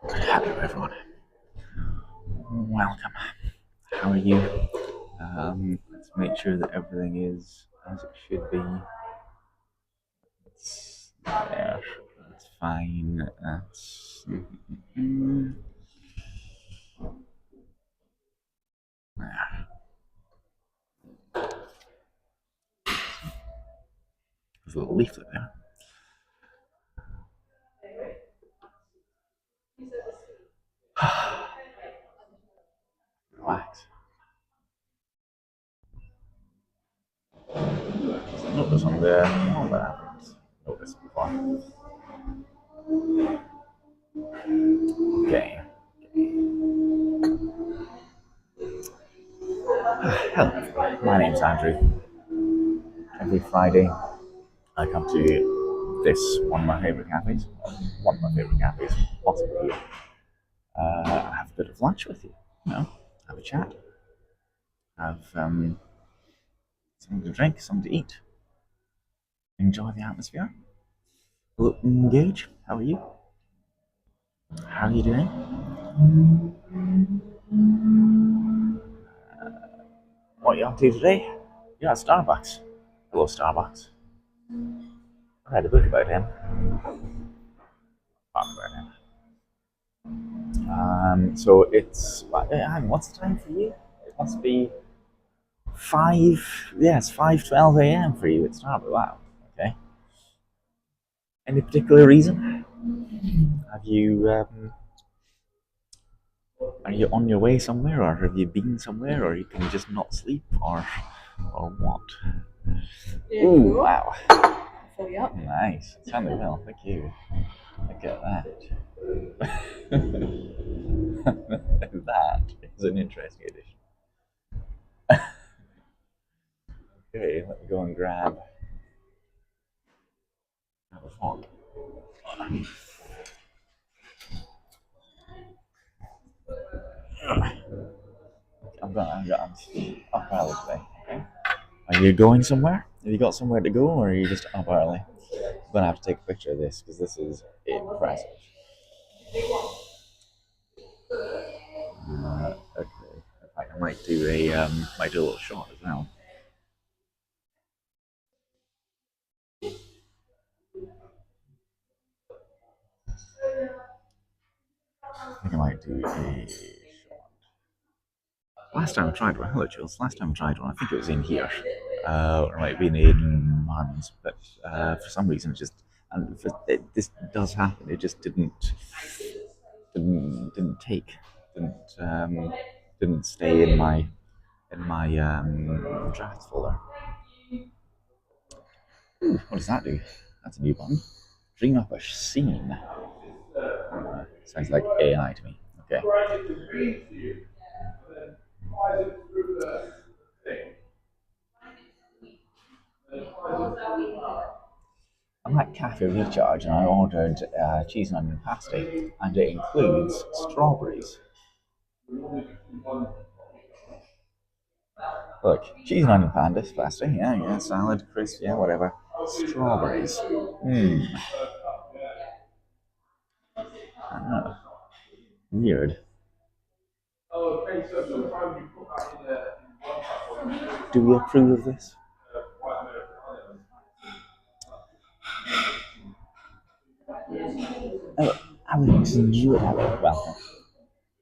Hello, everyone. Welcome. How are you? Let's make sure that everything is as it should be. It's there. That's fine. That's. There. There's a little leaflet there. Relax. Notice on there. Oh, that happens. Notice before. Okay. Hello. My name's Andrew. Every Friday, I come to this one of my favourite cafes. One of my favourite cafes, possibly here. Have a bit of lunch with you. Have a chat. Have something to drink, something to eat. Enjoy the atmosphere. Hello, Gage. How are you? How are you doing? What are you up to today? You're at Starbucks. Hello, Starbucks. I read a book about him. Talk about him. So it's what's the time for you? It must be 5. Yes, 5:12 a.m. for you at Starbucks. Wow. Okay. Any particular reason? Have you Are you on your way somewhere, or have you been somewhere, or you can just not sleep, or what? Ooh, wow. Fill you up. Nice. It sounded well. Thank you. Look at that. That is an interesting addition. Okay, let me go and grab a fork. I'm up early today. Okay. Are you going somewhere? Have you got somewhere to go, or are you just up early? I'm gonna have to take a picture of this because this is impressive. Okay. In fact, I might do a little shot as well. I think I might do a shot. Last time I tried one, hello Jules. Last time I tried one, I think it was in here, or it might have been in Mans, but for some reason it just this does happen. It just didn't take, didn't didn't stay in my drafts folder. Ooh, what does that do? That's a new one. Dream up a scene. Sounds like AI to me. Okay. I'm at Cafe Recharge and I ordered cheese and onion pasty, and it includes strawberries. Look, cheese and onion pasty, yeah, salad, crisp, yeah, whatever. Strawberries. Hmm. I don't know. Weird. Do we approve of this? Oh, Alex, you welcome.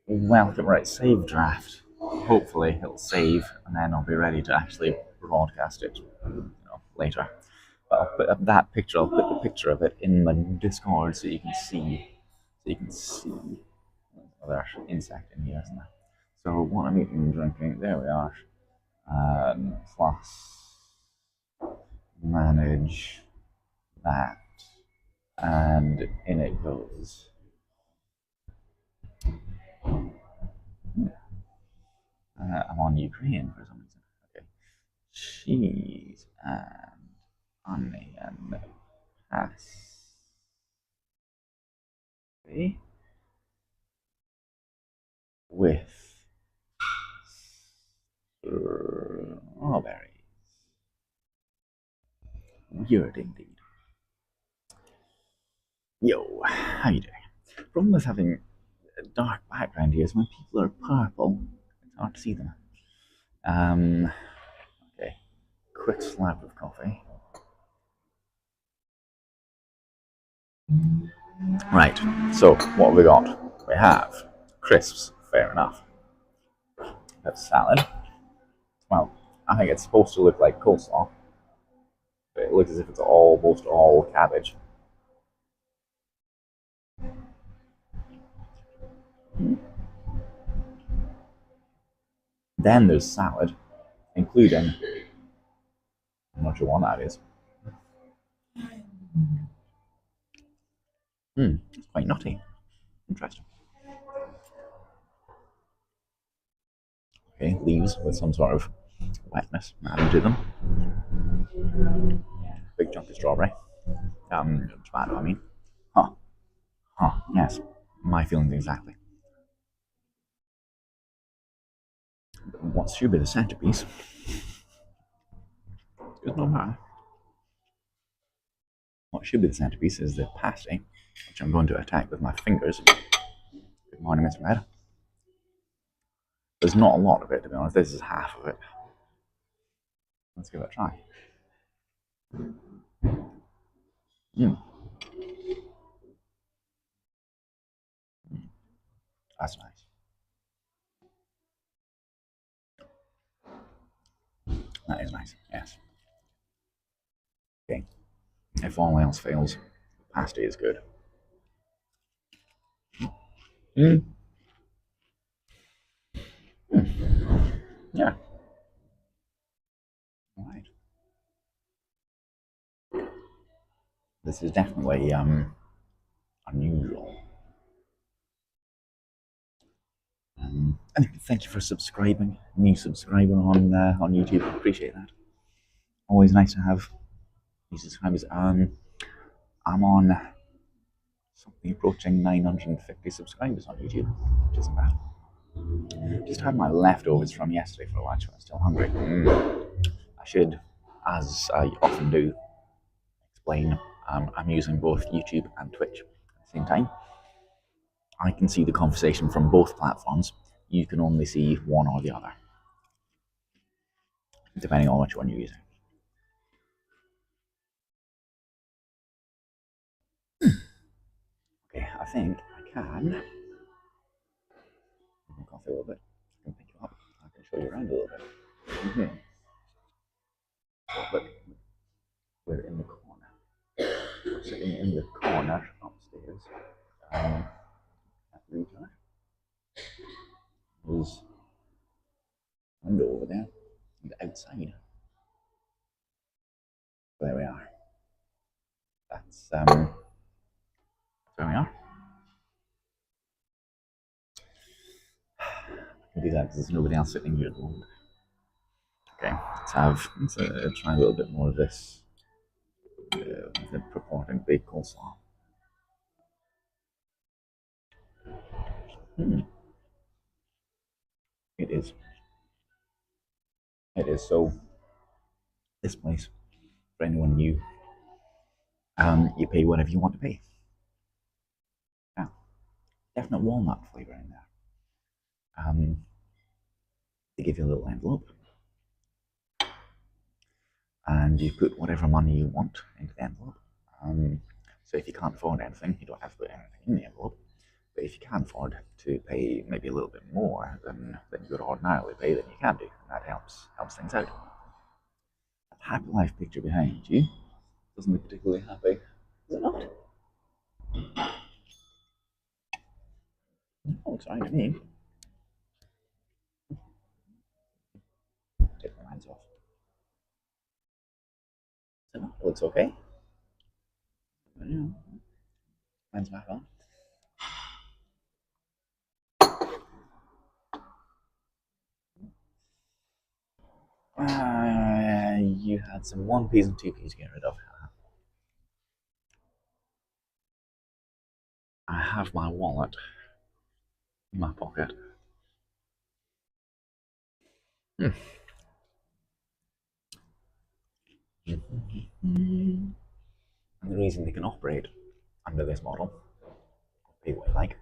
Welcome, right, save draft. Hopefully it'll save and then I'll be ready to actually broadcast it later. But I'll put up that picture, I'll put the picture of it in my Discord so you can see. So you can see. Another insect in here, isn't there? So what I'm eating and drinking, there we are. Plus manage that. And in it goes. I'm on Ukraine for some reason. Okay. Cheese and onion pasty with strawberries. Weird indeed. Yo, how you doing? Problem with having dark background here, so my people are purple. It's hard to see them. Okay, quick slab of coffee. Right, so what have we got? We have crisps, fair enough. That's salad. Well, I think it's supposed to look like coleslaw, but it looks as if it's almost all cabbage. Then there's salad, including, I'm not sure what that is. It's quite nutty. Interesting. Okay, leaves with some sort of wetness added to them. Big chunk of strawberry. Tomato, I mean. Huh. Huh. Yes. My feelings exactly. What should be the centerpiece is not bad. What should be the centerpiece is the pasty, which I'm going to attack with my fingers. Good morning, Mr. Red. There's not a lot of it, to be honest. This is half of it. Let's give it a try. That's nice. That is nice, yes. Okay. If all else fails, pasty is good. Yeah. All right. This is definitely unusual. And thank you for subscribing. New subscriber on YouTube. Appreciate that. Always nice to have new subscribers. I'm on something approaching 950 subscribers on YouTube, which isn't bad. Just had my leftovers from yesterday for lunch. I'm still hungry. I should, as I often do, explain. I'm using both YouTube and Twitch at the same time. I can see the conversation from both platforms. You can only see one or the other, depending on which one you're using. Okay, I think I can. Coffee a little bit. I can pick you up. I can show you around a little bit. But we're in the corner. We're sitting in the corner upstairs. At the retailer. There's a window over there. And outside. There we are. That's there we are. I can do that because there's nobody else sitting here at the moment. Okay, let's try a little bit more of this. The purporting baked coleslaw. It is. It is. So, this place, for anyone new, you pay whatever you want to pay. Yeah, definite walnut flavor in there. They give you a little envelope, and you put whatever money you want into the envelope. So if you can't afford anything, you don't have to put anything in the envelope. But if you can afford to pay maybe a little bit more than you would ordinarily pay, then you can do. And that helps things out. That happy life picture behind you doesn't look particularly happy, is it not? Oh, it's fine to me. Take my hands off. Is it not? It looks okay. But, you know, hands back on. You had some 1Ps and 2Ps to get rid of. I have my wallet in my pocket. And the reason they can operate under this model, pay what you like,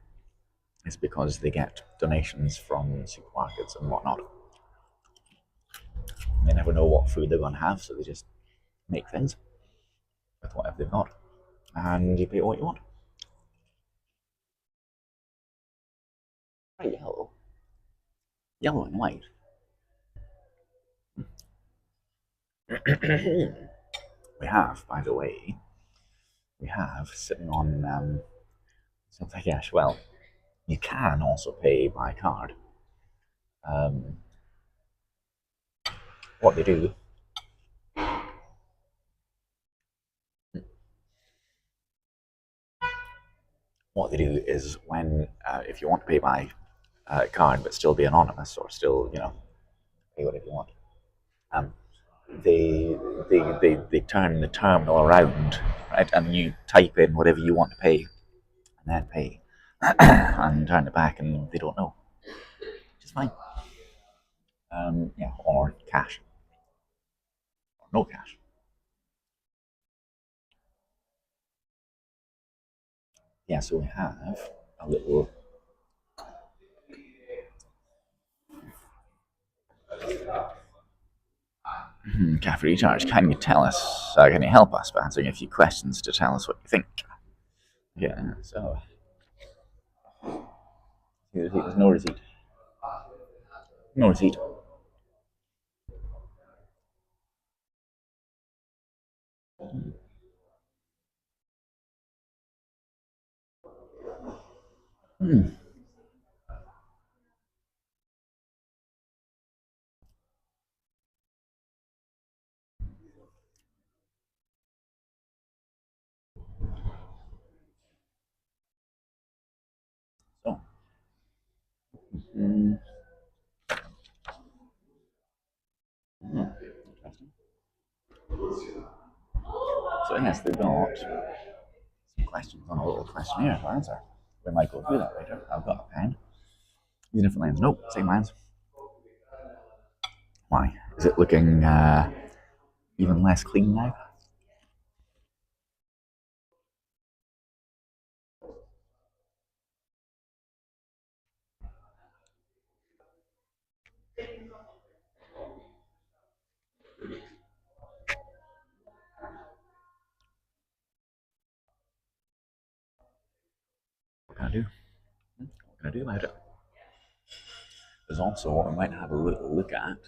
is because they get donations from supermarkets and whatnot. They never know what food they're going to have, so they just make things with whatever they've got, and you pay what you want. Right, yellow and white. We have, by the way, sitting on something cash. Well, you can also pay by card. Um, what they do is when if you want to pay by card but still be anonymous or still pay whatever you want, um, they turn the terminal around, right, and you type in whatever you want to pay and then pay and turn it back and they don't know, which is fine. Or cash or no cash. Yeah, so we have a little cafe recharge. Can you help us by answering a few questions to tell us what you think? Yeah, so there's no receipt. No receipt. So, interesting. So yes, they've got some questions on a little questionnaire to answer. We might go through that later. I've got a pen. These different lines. Nope, same lines. Why? Is it looking even less clean now? What can I do? What can I do about it? There's also what we might have a little look at.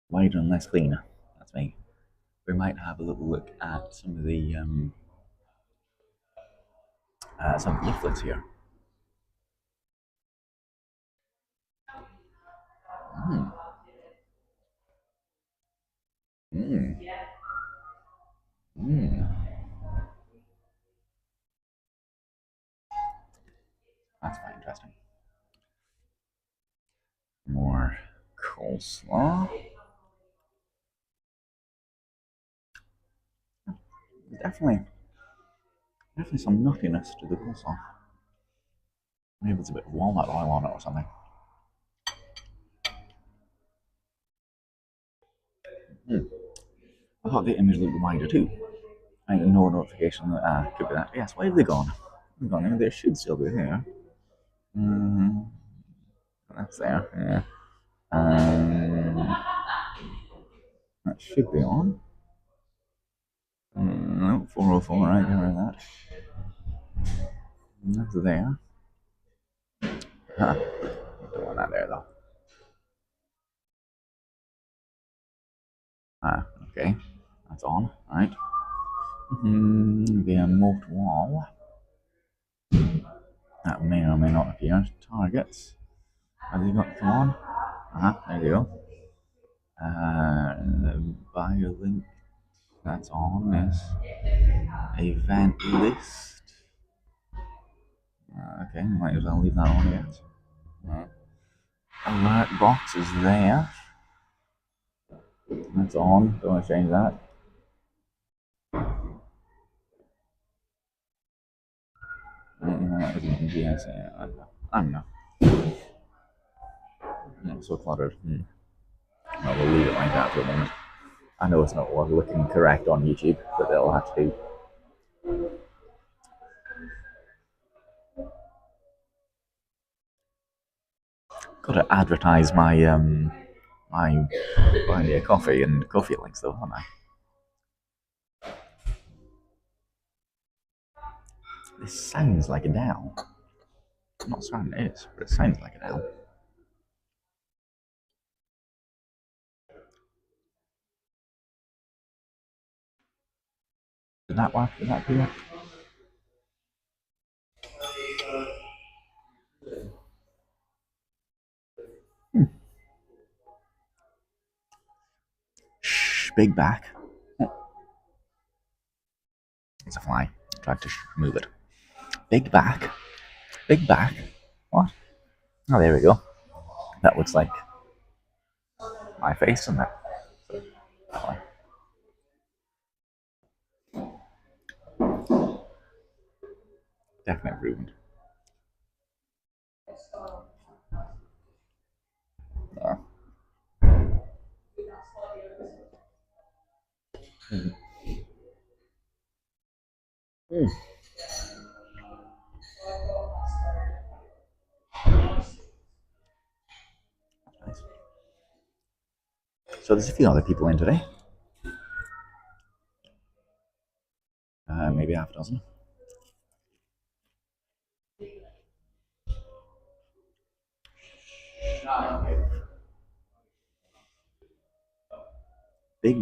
Wider and less clean. That's me. We might have a little look at some of the leaflets here. Mm. Mm. Mm. That's quite interesting. More coleslaw. Definitely some nuttiness to the coleslaw. Maybe it's a bit of walnut oil on it or something. I thought the image looked wider too. I had no notification that could be that. Yes, why have they gone? They've gone. They should still be here. That's there. Yeah. That should be on. No, 404. Right, get rid of that. That's there. Don't want that there though. Okay. That's on. Right. The remote wall. That may or may not appear. Targets. Have you got them on? There you go. BioLink. That's on. Yes. Event list. Okay, might as well leave that on yet. Alert box is there. That's on. Don't want to change that. Yes, I don't know. So cluttered. Well, we'll leave it like that for a moment. I know it's not looking correct on YouTube, but it'll have to do. Got to advertise my buy me a coffee and coffee links though, haven't I? This sounds like a Dell. I'm not certain it is, but it sounds like a Dell. Did that work? Did that do it? Shh, big back. It's a fly. Tried to move it. Big back. Big back. What? Oh, there we go. That looks like my face, doesn't it? Fine. Definite improvement. Uh, mm. Nice. So there's a few other people in today. Maybe half a dozen.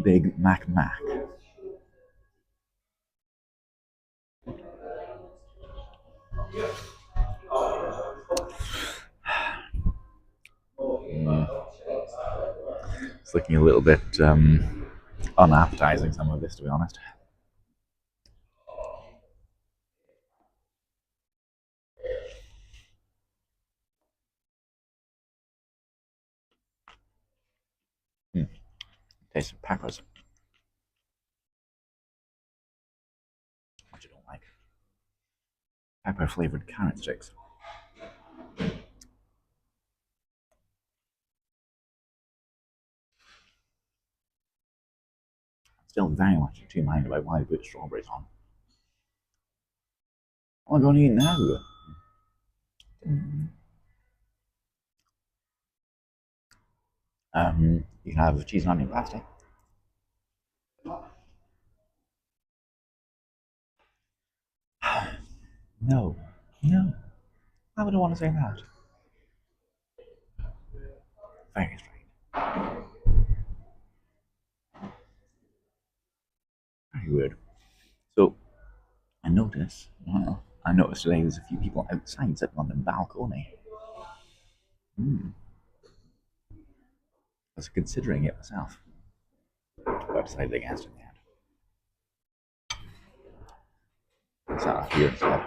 Big Mac Mac. It's looking a little bit unappetizing, some of this, to be honest. Taste of peppers, which I don't like. Pepper flavored carrot sticks. Still very much in two mind about why I put strawberries on. What am I going to eat now? You can have cheese and onion pasta. No, no. Why would I want to say that? Very strange. Very weird. So I noticed today there's a few people outside sitting on the balcony. I was considering it myself, but I decided against it in the end. Sat up here instead.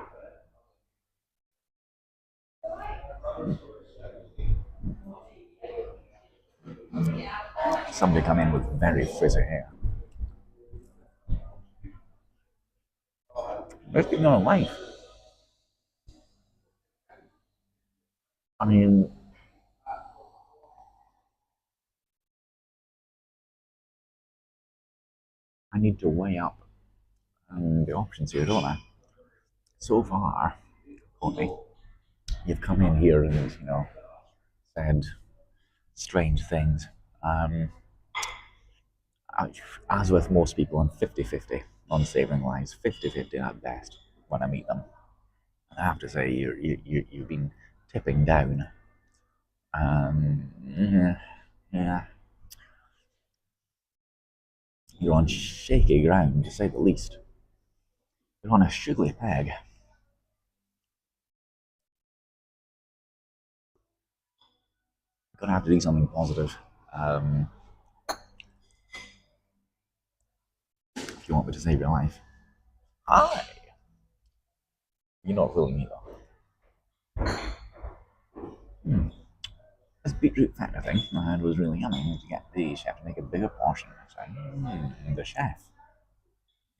Somebody come in with very frizzy hair. Let's get on life. I mean, I need to weigh up the options here, don't I? So far, Tony, you've come in here and said strange things. Um, as with most people, I'm 50-50 on saving lives, 50-50 at best when I meet them. And I have to say, you've been tipping down. Yeah, yeah, you're on shaky ground, to say the least. You're on a sugary peg. You're gonna have to do something positive if you want me to save your life. Hi! You're not fooling me though. This beetroot feta thing I had was really yummy. I need to get the chef to make a bigger portion. So, the chef.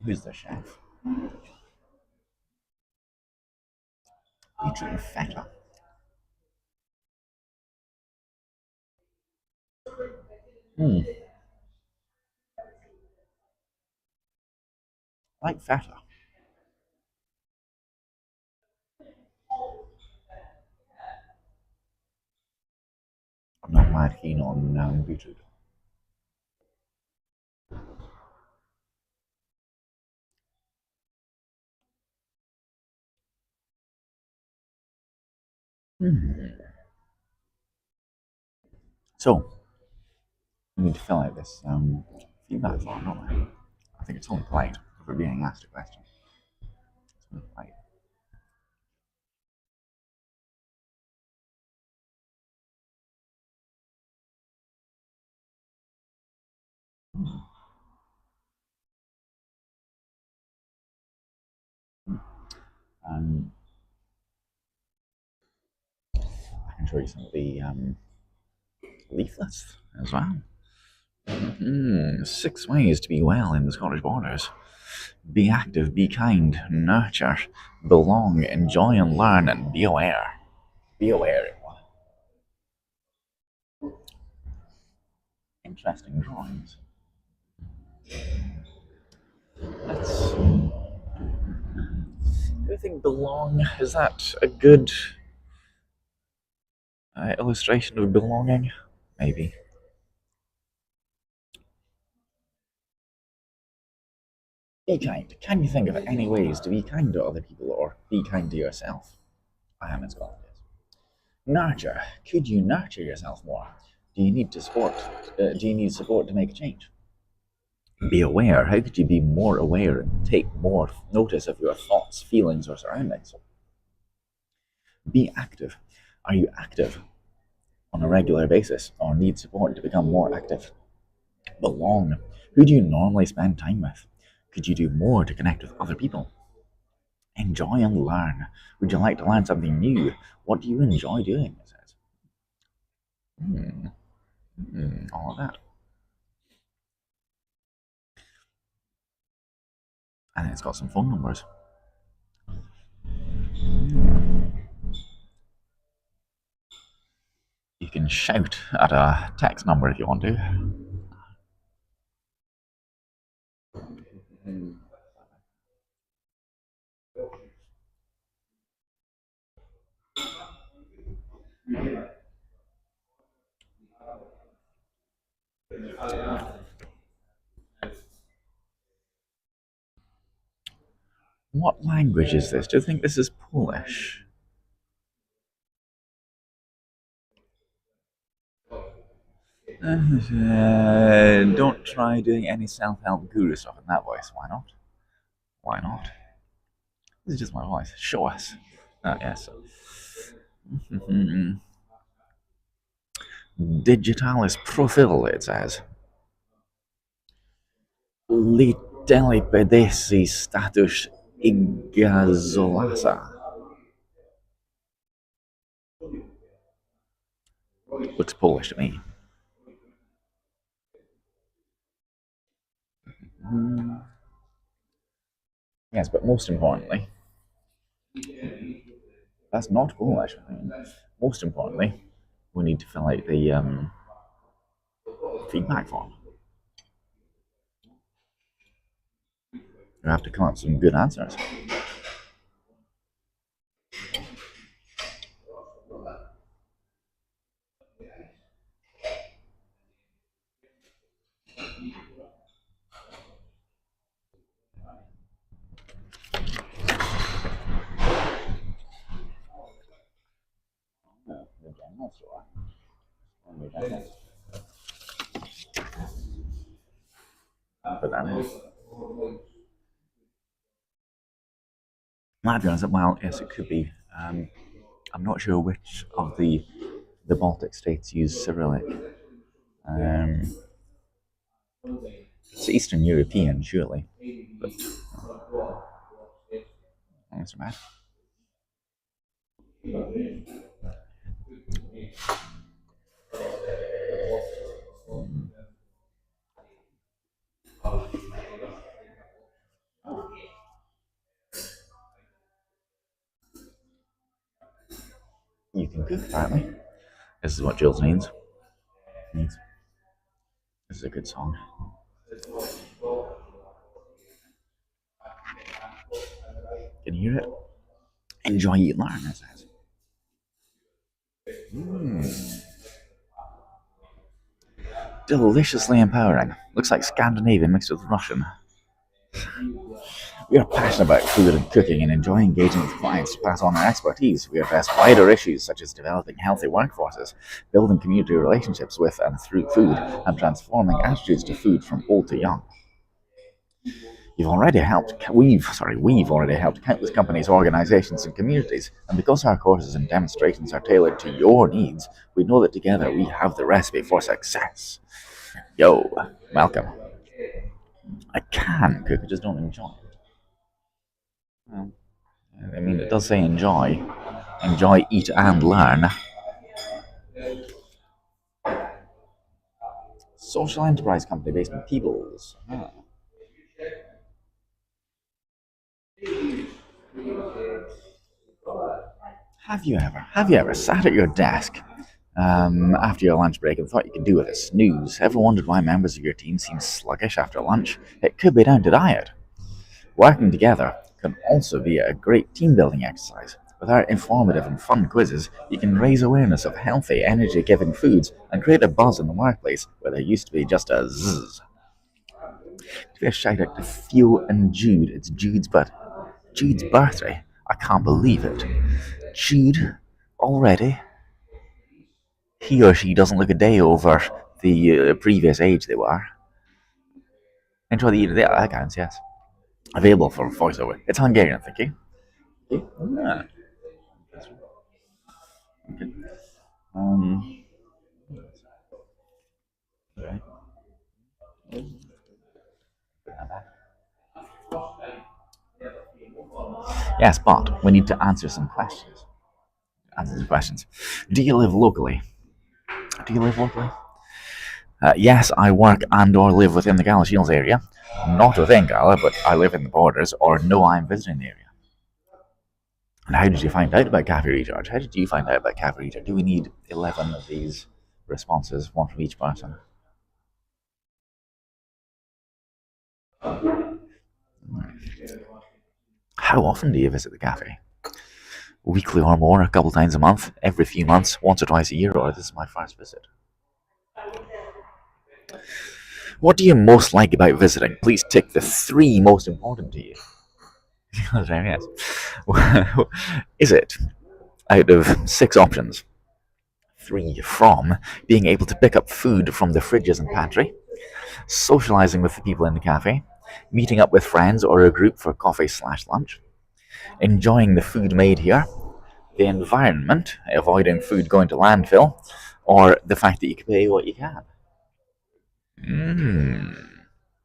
Who's the chef? Beetroot feta. Hmm. I like feta. mad keen on beetroot. So, we need to fill out this feedback form, don't we? I think it's only polite if we're being asked a question. It's only polite. Um, I can show you some of the leaflets as well. 6 ways to be well in the Scottish Borders. Be active, be kind, nurture, belong, enjoy and learn, and be aware. Be aware, everyone. Interesting drawings. Let's. Do you think belong, is that a good illustration of belonging? Maybe. Be kind. Can you think of any ways to be kind to other people or be kind to yourself? I am in Scotland. Yes. Nurture. Could you nurture yourself more? Do you need to support? Do you need support to make a change? Be aware. How could you be more aware and take more notice of your thoughts, feelings, or surroundings? Be active. Are you active on a regular basis or need support to become more active? Belong. Who do you normally spend time with? Could you do more to connect with other people? Enjoy and learn. Would you like to learn something new? What do you enjoy doing? It says. All of that. And it's got some phone numbers. You can shout at a text number if you want to. What language is this? Do you think this is Polish? Don't try doing any self-help guru stuff in that voice. Why not? Why not? This is just my voice. Show us. Yes. Digitalis profil, it says. Liteli pedesi status igazolasa. Looks Polish to me. Yes, but most importantly, that's not Polish. Most importantly, we need to fill out the feedback form. You have to come up with some good answers. The general store. Put that in. Might be honest. Well, yes, it could be. I'm not sure which of the Baltic states use Cyrillic. It's Eastern European, surely. But that's so bad. You can cook, apparently. This is what Jules needs. This is a good song. Can you hear it? Enjoy, eat, learn, it says. Deliciously empowering. Looks like Scandinavian mixed with Russian. We are passionate about food and cooking and enjoy engaging with clients to pass on our expertise. We address wider issues such as developing healthy workforces, building community relationships with and through food, and transforming attitudes to food from old to young. We've already helped countless companies, organizations, and communities, and because our courses and demonstrations are tailored to your needs, we know that together we have the recipe for success. Yo, welcome. I can cook, I just don't enjoy it. Well, I mean, it does say enjoy. Enjoy, eat, and learn. Social enterprise company based in Peebles. Ah. Have you ever sat at your desk after your lunch break and thought you could do with a snooze? Ever wondered why members of your team seem sluggish after lunch? It could be down to diet. Working together can also be a great team building exercise. With our informative and fun quizzes, you can raise awareness of healthy, energy giving foods and create a buzz in the workplace where there used to be just a zzz. Give a shout out to Theo and Jude. It's Jude's birthday. I can't believe it. Jude, already? He or she doesn't look a day over the previous age they were. Enjoy the eat of that counts, yes. Available for voiceover. It's Hungarian, thank you. Ah, okay. Um, right. Yes, but we need to answer some questions. Do you live locally? Do you live locally? Yes, I work and/or live within the Gala Shields area. Not within Gala, but I live in the borders, or no, I'm visiting the area. And how did you find out about Cafe Recharge? How did you find out about Cafe Recharge? Do we need 11 of these responses, one from each person? How often do you visit the cafe? Weekly or more, a couple times a month, every few months, once or twice a year, or this is my first visit? What do you most like about visiting? Please tick the 3 most important to you. Yes. Is it, out of 6 options, 3 from being able to pick up food from the fridges and pantry, socializing with the people in the cafe, meeting up with friends or a group for coffee/lunch, enjoying the food made here, the environment, avoiding food going to landfill, or the fact that you can pay what you can?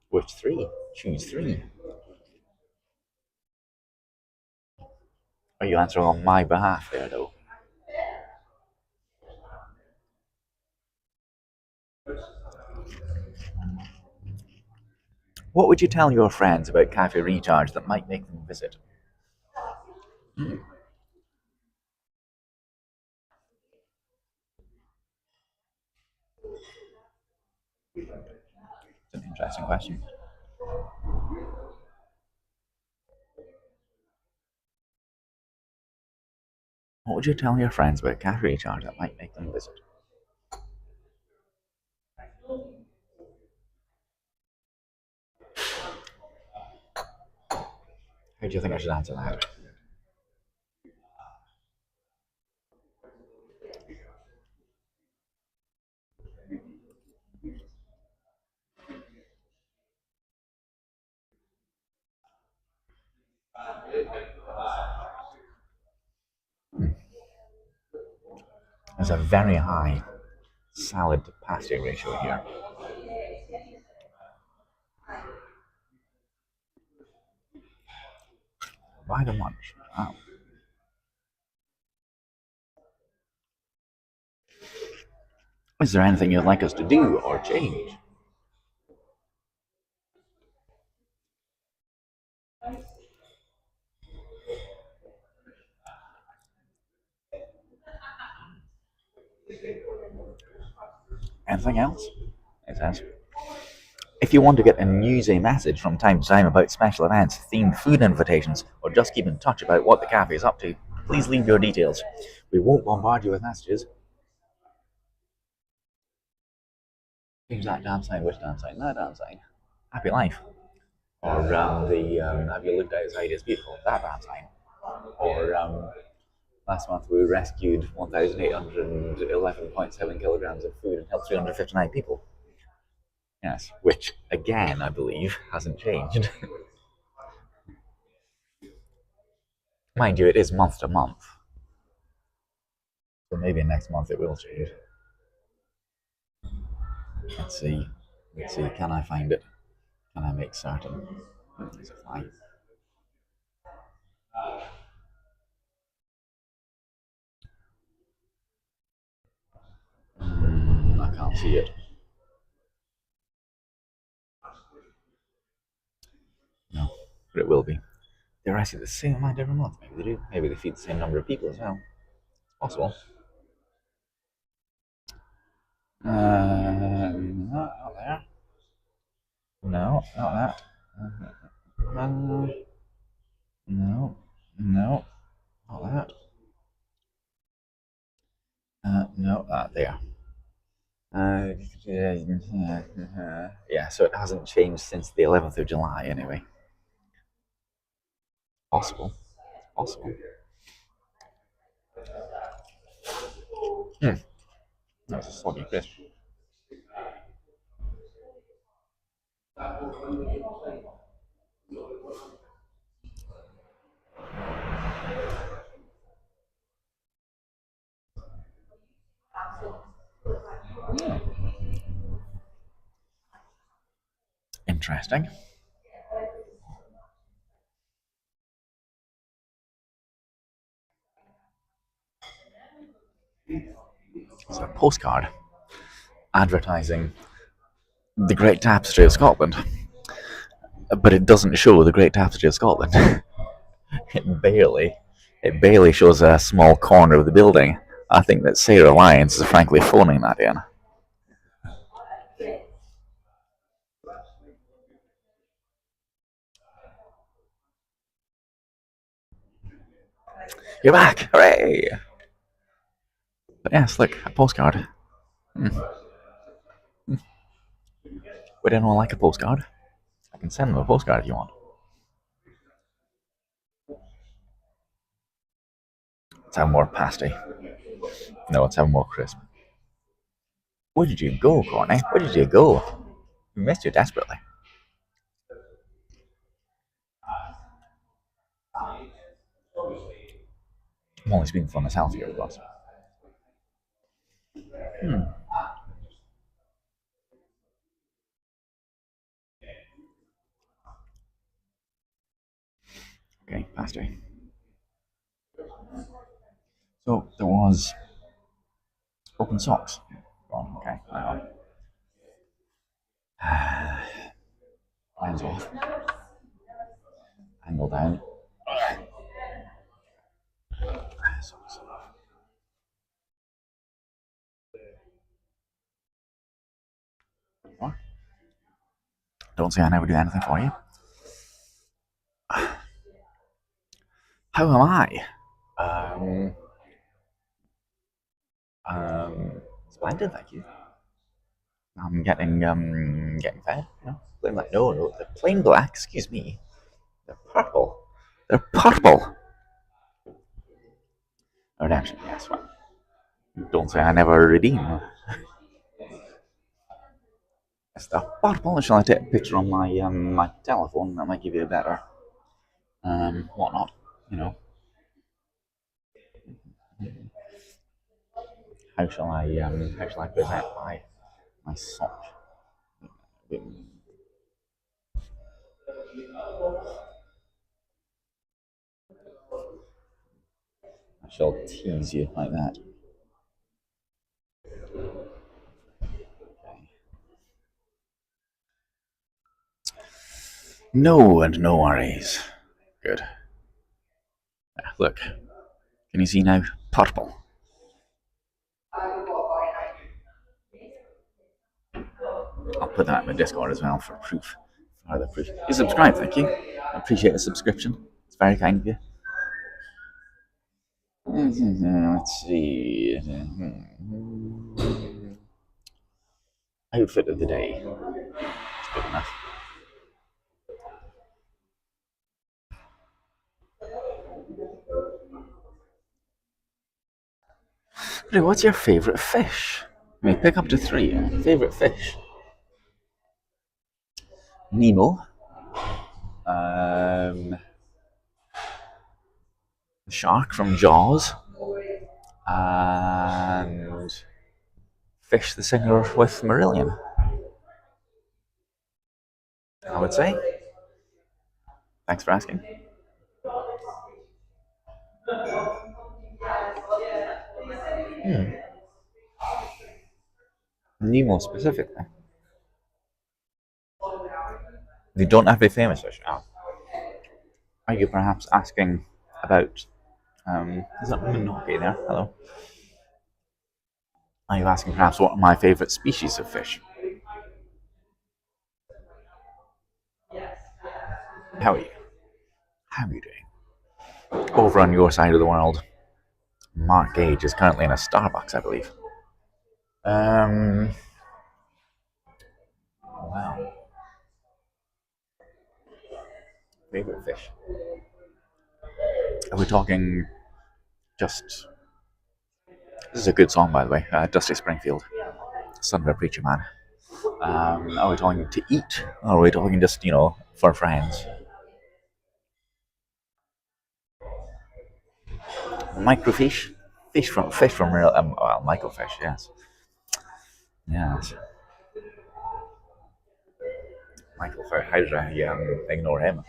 Which 3? Choose 3. Are you answering on my behalf there, though? What would you tell your friends about Cafe Recharge that might make them visit? It's an interesting question. What would you tell your friends about Cafe Recharge that might make them visit? How do you think I should answer that? There's a very high salad to pasta ratio here. Why the lunch? Oh. Is there anything you'd like us to do or change? Anything else? It says. If you want to get a newsy message from time to time about special events, themed food invitations, or just keep in touch about what the cafe is up to, please leave your details. We won't bombard you with messages. Change that damn sign, which damn sign? That damn sign. Happy life. Or have you looked outside? It's beautiful. That damn sign. Or last month we rescued 1,811.7 kilograms of food and helped 359 people. Yes, which again I believe hasn't changed. Mind you, it is month to month. So maybe next month it will change. Let's see. Let's see. Can I find it? Can I make certain? There's a fly. I can't see it. No, but it will be. They're actually the same amount every month. Maybe they do. Maybe they feed the same number of people as well. It's possible. Not there. No, not that. No, no, not that. No, there. Yeah, so it hasn't changed since the 11th of July, anyway. Possible. Possible. That's a soggy crisp. Interesting. It's a postcard advertising the Great Tapestry of Scotland, but it doesn't show the Great Tapestry of Scotland. It barely shows a small corner of the building. I think that Sarah Lyons is frankly phoning that in. You're back! Hooray! But yes, look, a postcard. Would anyone like a postcard? I can send them a postcard if you want. Let's have more pasty. No, let's have more crisp. Where did you go, Courtney? Where did you go? We missed you desperately. I'm only speaking for myself here, of course. Okay, pasty. So there was open socks. Oh, okay, hang on. Hands off. Angle down. Socks. What? Don't say I never do anything for you. How am I? Um, Splendid, thank you. I'm getting fed. Plain black. No, no, they're plain black. Excuse me. They're purple. They're purple. Redemption. Yes. Well, don't say I never redeem. It's the purple. Shall I take a picture on my telephone? That might give you a better whatnot. You know. How shall I present my sock? I shall tease you like that. No and no worries. Good. Look, can you see now? Purple. I'll put that in the Discord as well for proof. Further proof. You subscribe, thank you. I appreciate the subscription. It's very kind of you. Let's see. Outfit of the day. It's good enough. Hey, what's your favourite fish? I mean, pick up to three. Favourite fish? Nemo. Um, shark from Jaws. And Fish the singer with Marillion, I would say. Thanks for asking. Nemo specifically. They don't have a famous fish. Oh. Are you perhaps asking about? Is that Minoki there? Hello. Are you asking perhaps what are my favourite species of fish? How are you? How are you doing? Over on your side of the world, Mark Gage is currently in a Starbucks, I believe. Wow. Favorite fish? Are we talking just? This is a good song, by the way. Dusty Springfield, son of a preacher man. Are we talking to eat? Or are we talking just, for friends? Microfish? Fish from real, well, microfish, yes. Yes. Microfish, how did I ignore him?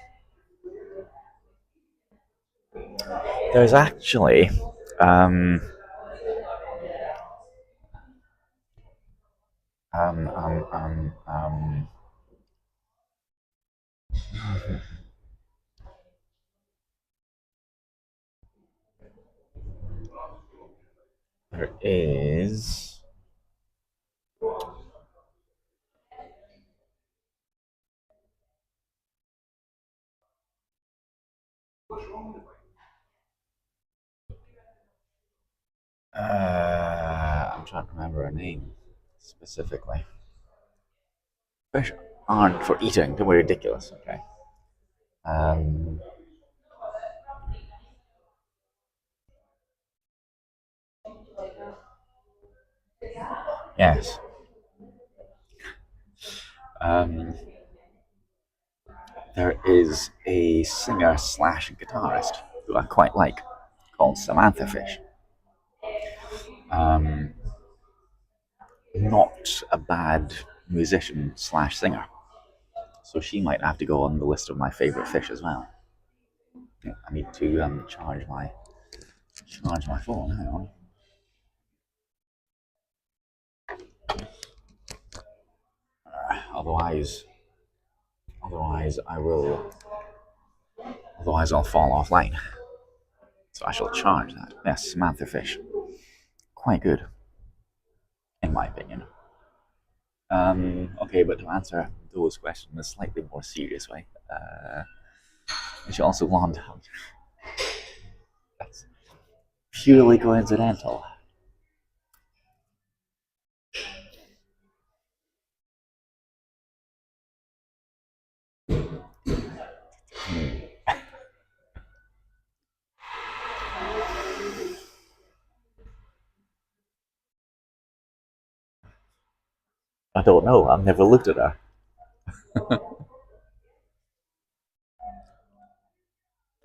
There's actually, um, um, um, um, um, there is, I'm trying to remember her name specifically. Fish aren't for eating, don't be ridiculous, okay? Um, yes. Um, there is a singer slash guitarist who I quite like called Samantha Fish. Um, not a bad musician slash singer, so she might have to go on the list of my favorite fish as well. Yeah, I need to charge my phone. Hang on. Otherwise, otherwise I will. Otherwise, I'll fall offline. So I shall charge that. Yes, Samantha Fish, quite good, in my opinion. Okay, but to answer those questions in a slightly more serious way, we should also launch. That's purely coincidental. I don't know. I've never looked at her.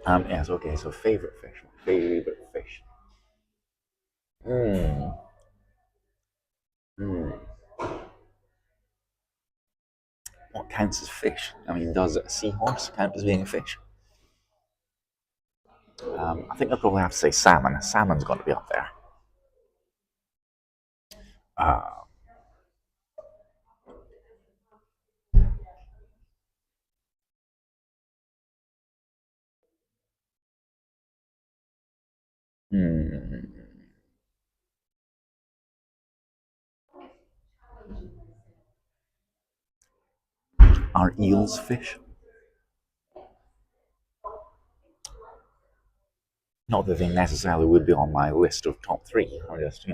Yes. Okay. So favorite fish. Favorite fish. Hmm. Hmm. What counts as fish? I mean, does a seahorse count as being a fish? I think I'd probably have to say salmon. Salmon's got to be up there. Uh, hmm. Are eels fish? Not that they necessarily would be on my list of top three. I'm just,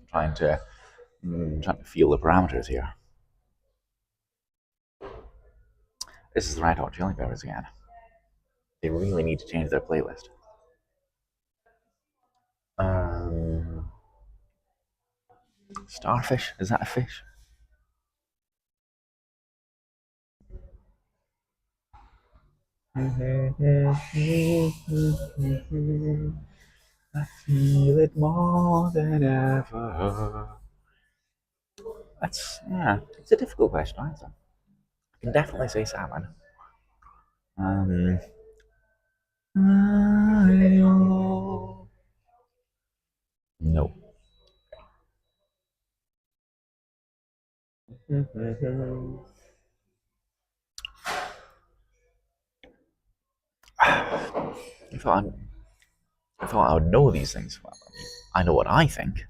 trying to trying to feel the parameters here. This is the Red Hot Chili Peppers again. They really need to change their playlist. Starfish? Is that a fish? I feel it more than ever. It's a difficult question to answer. I can definitely say salmon. Um, no. I thought I thought I would know these things. Well, I know what I think.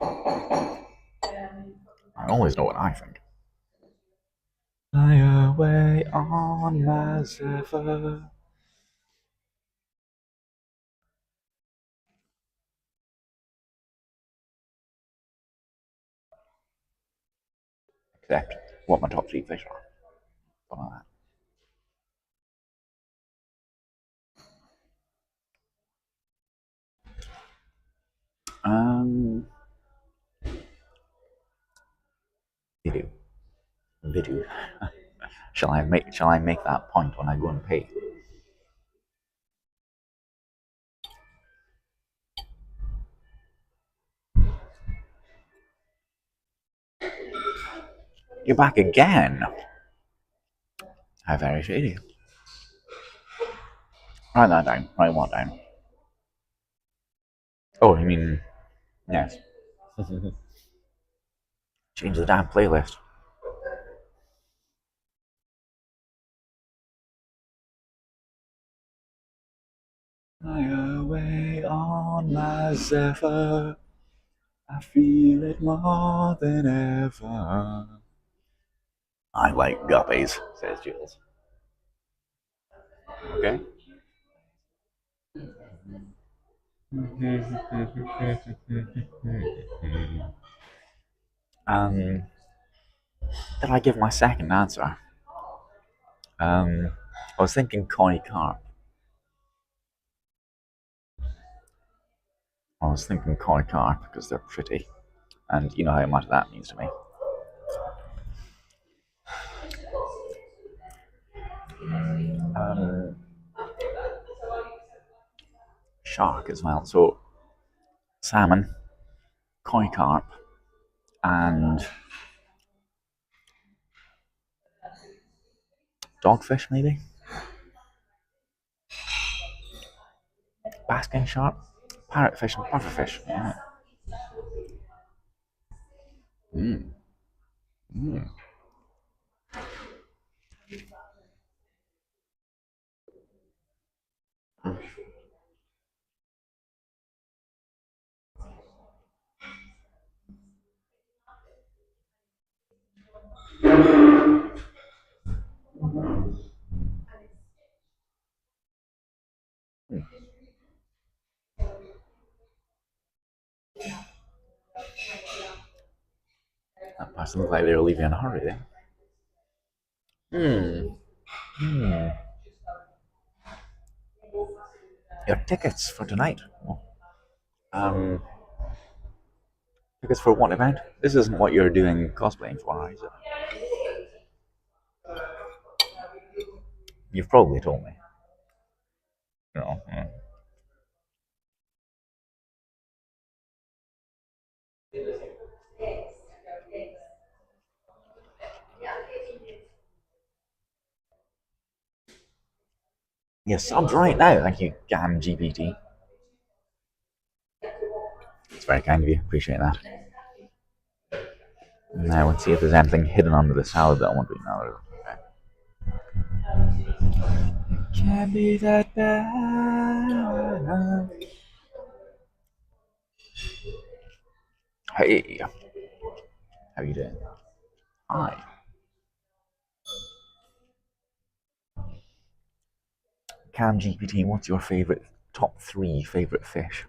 I always know what I think. Fly away on my zephyr. Except what my top three fish are. Something like that. Video. Video. Shall I make that point when I go and pay? You're back again. How very shady. Write that down. Write what down? Oh, you mean yes. Change the damn playlist. Fly away on my zephyr. I feel it more than ever. I like guppies, says Jules. Okay. Did I give my second answer? I was thinking koi carp. I was thinking koi carp because they're pretty, and you know how much that means to me. Shark as well. So salmon, koi carp, and dogfish maybe. Basking shark, parrotfish, and pufferfish. Yeah. That person looked like they were leaving in a hurry there. Your tickets for tonight. Um, tickets for what event? This isn't what you're doing cosplaying for, is it? You've probably told me. No. Yes, subbed right now. Thank you, GAM GPT. It's very kind of you. Appreciate that. Now let's see if there's anything hidden under the salad that I want to eat now. It can't be that bad. Hey, how you doing? Hi. Cam GPT, what's your favorite top three favorite fish?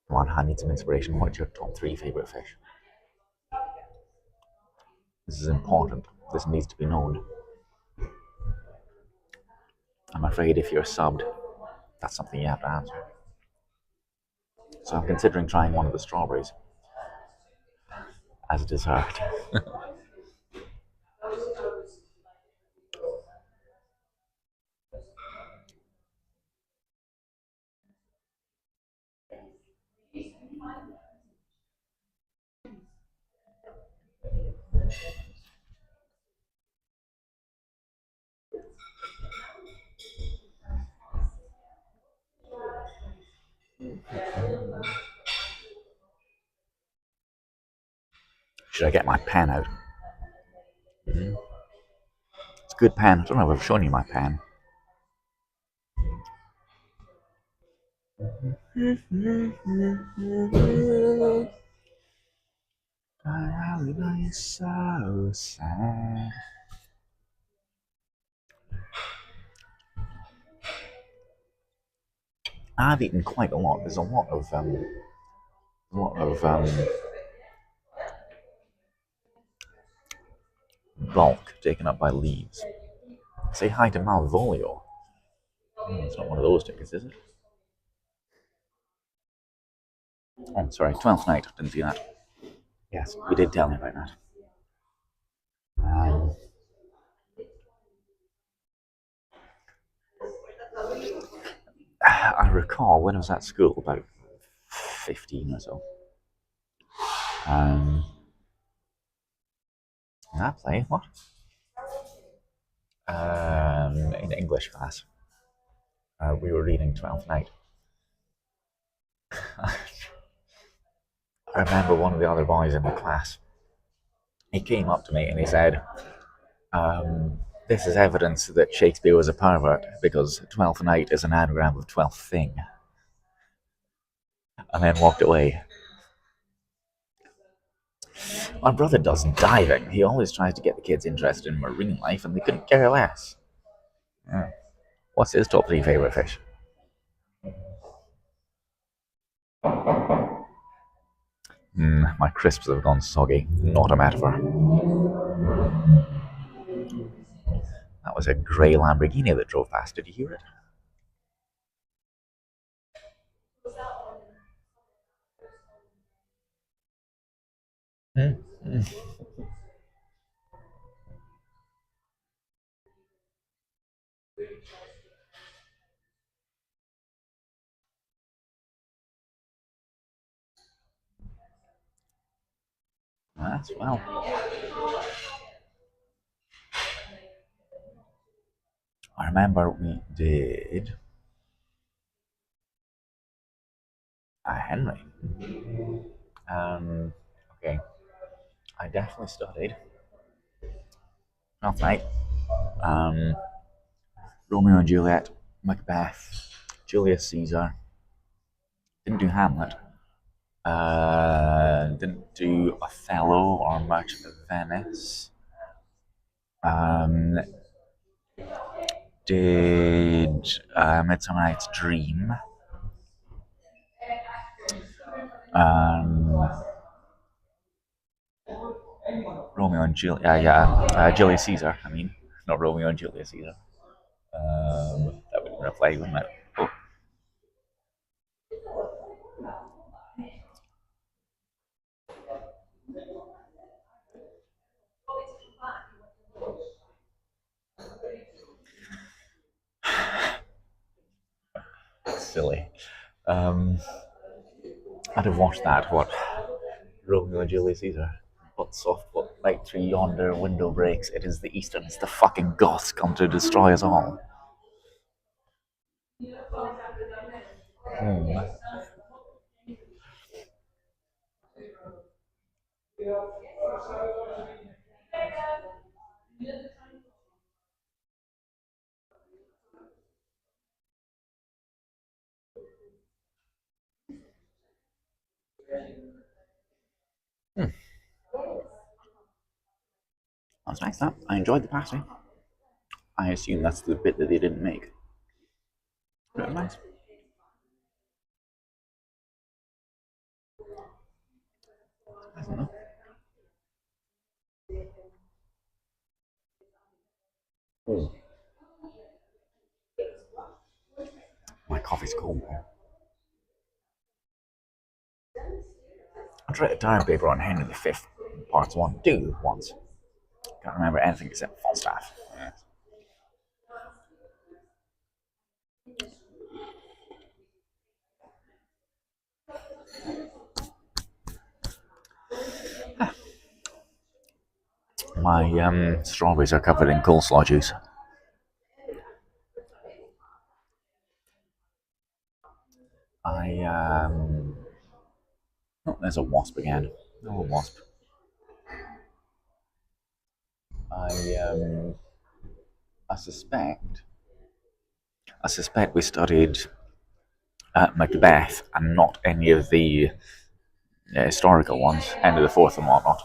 Come on, I need some inspiration. What's your top three favorite fish? This is important. This needs to be known. I'm afraid if you're subbed, that's something you have to answer. So I'm considering trying one of the strawberries as a dessert. Should I get my pen out? It's a good pen. I don't know if I've shown you my pen. I'm so sad. I've eaten quite a lot. There's a lot of bulk taken up by leaves. Say hi to Malvolio. It's not one of those tickets, is it? Oh, sorry, 12th night. Didn't see that. Yes, you did tell me about that. Um, I recall when I was at school, about 15 or so. That play, what? In English class, we were reading 12th Night. I remember one of the other boys in the class, he came up to me and he said, this is evidence that Shakespeare was a pervert because 12th Night is an anagram of 12th thing. And then walked away. My brother does diving. He always tries to get the kids interested in marine life and they couldn't care less. Yeah. What's his top 3 favourite fish? My crisps have gone soggy. Not a metaphor. That was a grey Lamborghini that drove past. Did you hear it? That's well. I remember we did Henry. Okay. I definitely studied Twelfth Night, Romeo and Juliet, Macbeth, Julius Caesar. Didn't do Hamlet. Didn't do Othello or Merchant of Venice. Um, did Midsummer Night's Dream. Um, Romeo and Juliet. Julius Caesar. I mean, not Romeo and Julius Caesar. That would have been a play, wouldn't it? Oh, silly. I'd have watched that. What? Romeo and Julius Caesar. What soft, what light through yonder window breaks. It is the Easterns, the fucking Goths come to destroy us all. That's nice, that. I enjoyed the pasty. I assume that's the bit that they didn't make. But nice. I don't know. Oh, my coffee's cold. I read a diary paper on Henry V, parts 1, 2, once. Can't remember anything except Falstaff. Yeah. My strawberries are covered in coleslaw juice. I oh, there's a wasp again. Oh, a wasp. I I suspect I suspect we studied Macbeth and not any of the historical ones, Henry the Fourth and whatnot,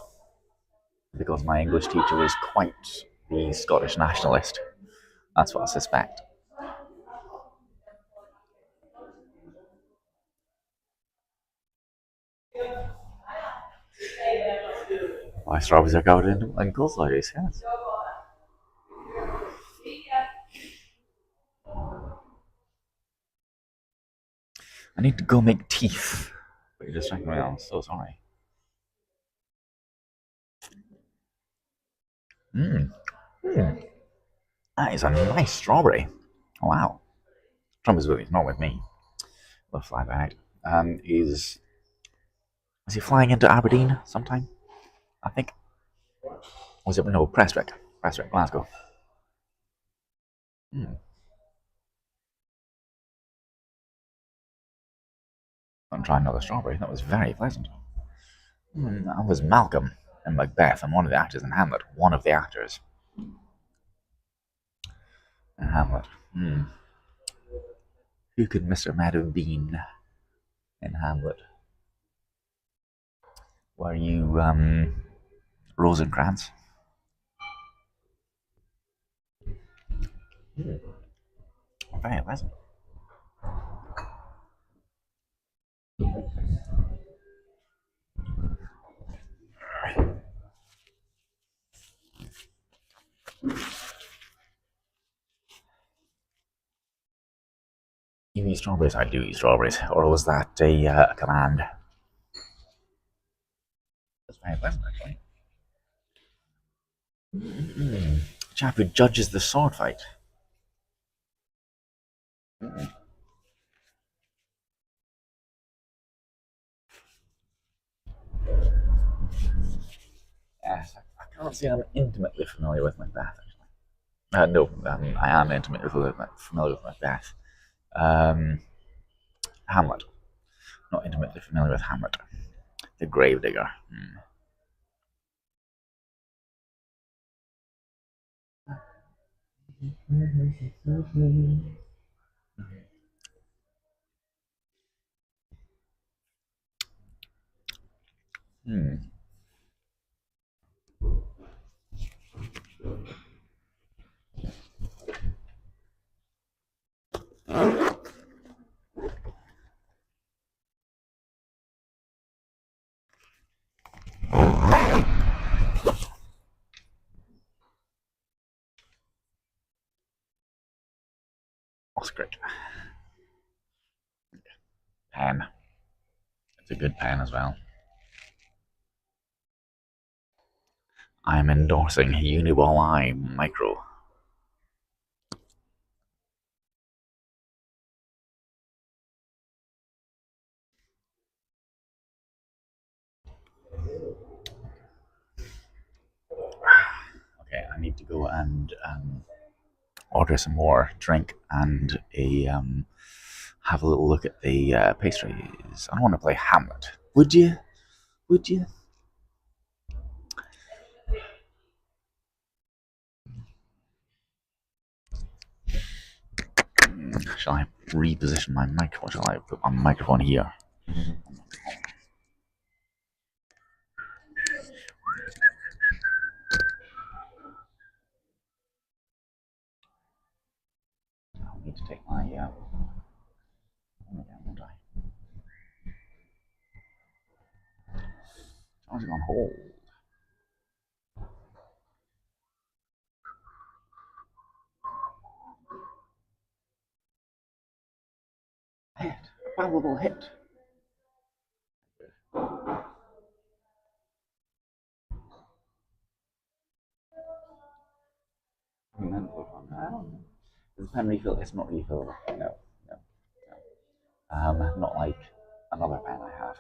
because my English teacher was quite the Scottish nationalist. That's what I suspect. My strawberries are covered in coleslaw juice, yes. I need to go make teeth. But you're distracting me. I'm so sorry. Mmm. Mm. That is a nice strawberry. Wow. Trump is with me, not with me. We'll fly back. Is he flying into Aberdeen sometime? I think. Was it no Prestwick? Prestwick, Glasgow. Hmm. I'm trying another strawberry. That was very pleasant. That was Malcolm in Macbeth and one of the actors in Hamlet. One of the actors in Hamlet. Who could Mr. Mad have been in Hamlet? Were you Rosencrantz? Very pleasant. You eat strawberries? I do eat strawberries. Or was that a command? That's very pleasant, actually. Chap who judges the sword fight. Yes, I can't say I'm intimately familiar with Macbeth. No, I am intimately familiar with Macbeth. Um, Hamlet. Not intimately familiar with Hamlet. The Gravedigger. Hmm. Oscrit. Pen. It's a good pen as well. I'm endorsing Uniball Eye Micro. Okay, I need to go and order some more drink and have a little look at the pastries. I don't want to play Hamlet. Would you? Would you? Shall I reposition my microphone? Shall I put my microphone here? I need to take my won't I? Charging on hold. valuable hit. Does the pen refill? It's not refillable. No, no, no. Not like another pen I have.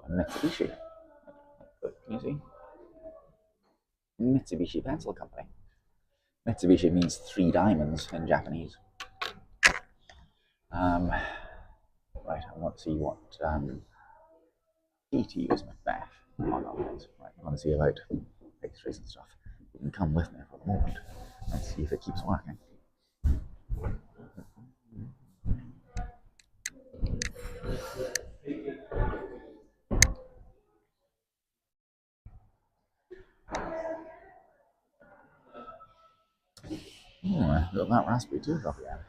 Mitsubishi. Can you see? Mitsubishi Pencil Company. Mitsubishi means 3 diamonds in Japanese. Right, I want to see what PT is Macbeth. Oh, no, right, I want to see about pastries and stuff. You can come with me for the moment and see if it keeps working. Oh, I got that raspberry teardrop again.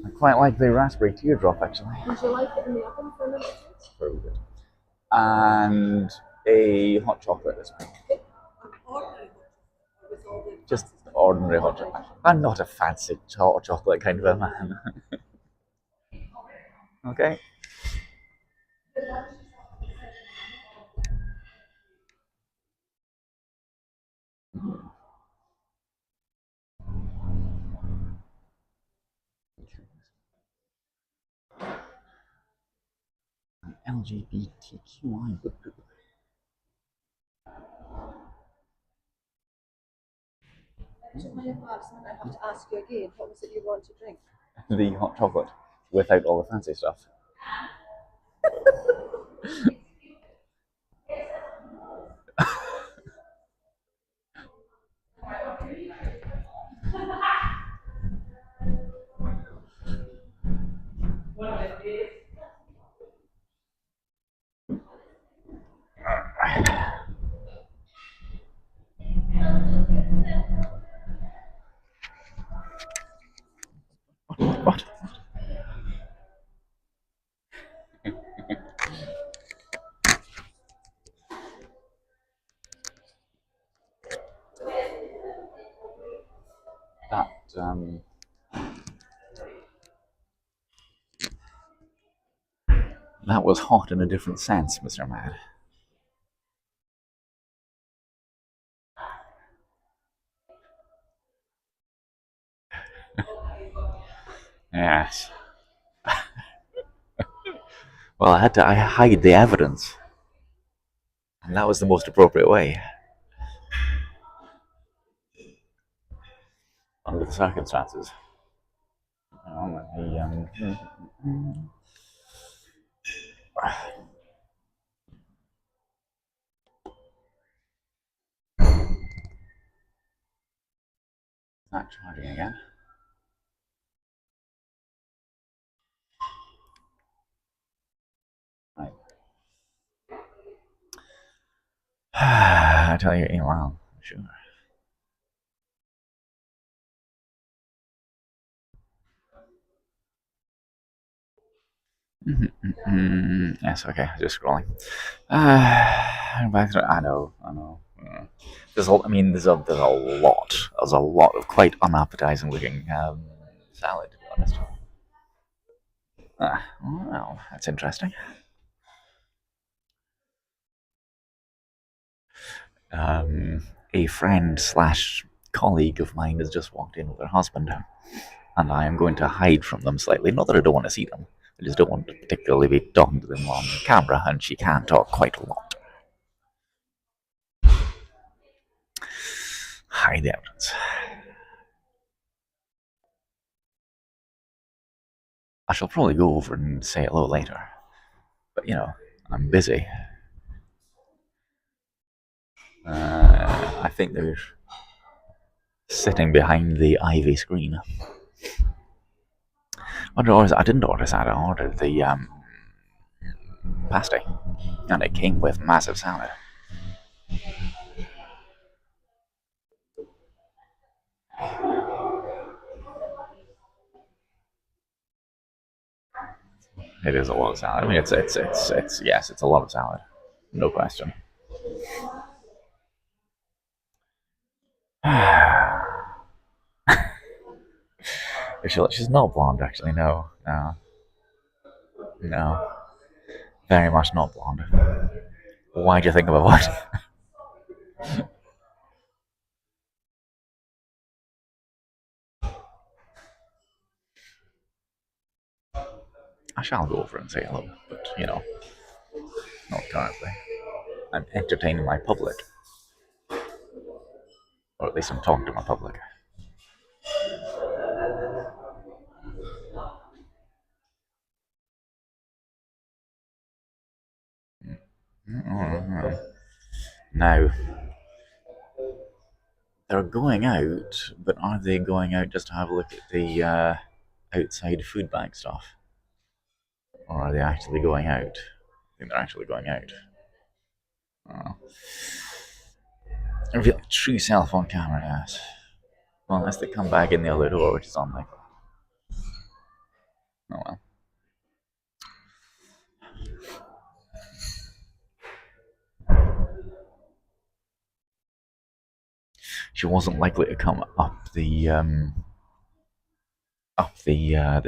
I quite like the raspberry teardrop actually. Would you like it in the oven for a minute? Very good. And a hot chocolate this week. Just ordinary hot chocolate. I'm not a fancy hot chocolate kind of a man. Okay. LGBTQI group. I have to ask you again, what was it you want to drink? The hot chocolate without all the fancy stuff. What? That was hot in a different sense, Mr. Mad. Yes. Well, I had to hide the evidence. And that was the most appropriate way. Under the circumstances. Not charging again. Right. I tell you, well, sure. Yes, okay, just scrolling. Back to, I know. There's a lot of quite unappetizing looking salad, to be honest. Well, that's interesting. A friend slash colleague of mine has just walked in with her husband, and I am going to hide from them slightly. Not that I don't want to see them, I just don't want to particularly be talking to them on camera, and she can talk quite a lot. Hide the evidence. I shall probably go over and say hello later, but I'm busy. I think they're sitting behind the ivy screen. I didn't order salad. I ordered the pasty, and it came with massive salad. It is a lot of salad. I mean, it's yes, it's a lot of salad, no question. She's not blonde, actually. No, no, no. Very much not blonde. Why do you think of a what? I shall go over and say hello, but not currently. I'm entertaining my public, or at least I'm talking to my public. Now, they're going out, but are they going out just to have a look at the outside food bank stuff? Or are they actually going out? I think they're actually going out. Oh. Reveal true self on camera, yes. Well, unless they come back in the other door, which is unlikely. Oh well. She wasn't likely to come up the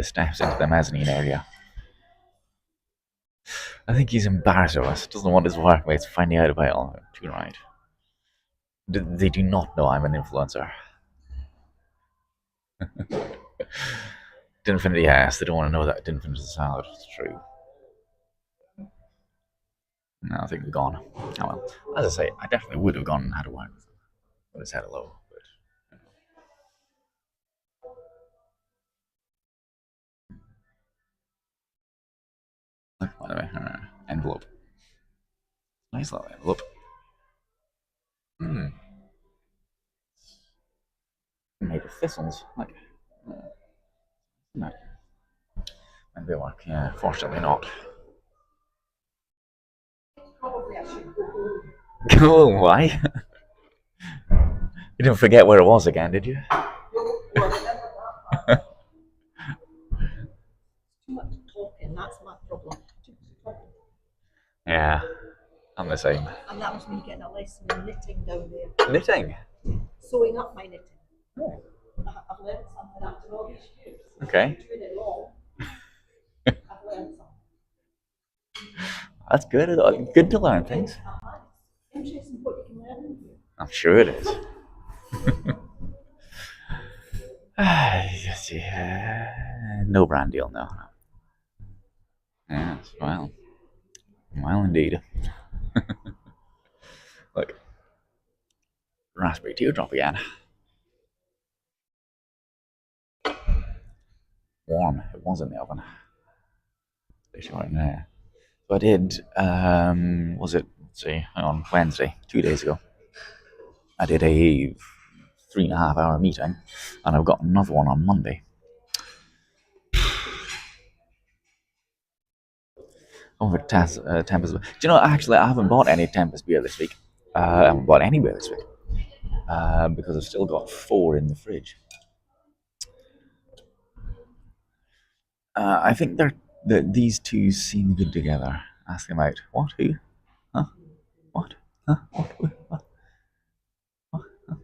steps into the mezzanine area. I think he's embarrassed of us. Doesn't want his workmates finding out about it all. Too right. They do not know I'm an influencer. Dinfinity, yes, they don't want to know that Dinfinity is a salad. It's true. No, I think they're gone. Oh well. As I say, I definitely would have gone and had a wine with them. Would have said hello. Look, by the way, envelope. Nice little envelope. Made of thistles. Like, no. Maybe like, yeah, fortunately not. Probably I should go home. Oh, why? You didn't forget where it was again, did you? Too much talking, that's my problem. Too much talking. Yeah, I'm the same. And that was me getting a lesson in knitting down there. Knitting? Sewing up my knitting. Oh. I've learned something after all these years. Okay. Doing it long. I've learned something. That's good. Good to learn things. Interesting what you can learn. I'm sure it is. Yeah. No brand deal, no. Yes, well. Well, indeed. Look. Raspberry teardrop again. Warm. It was in the oven. It's right in there. So I did, was it, let's see, on Wednesday, 2 days ago, I did a 3.5 hour meeting, and I've got another one on Monday. Over Tempest. Do you know, actually, I haven't bought any Tempest beer this week. I haven't bought any beer this week. Because I've still got 4 in the fridge. I think these two seem good together. Ask them out. What? Who? Huh? What? Huh? What? Who? What? What? Huh?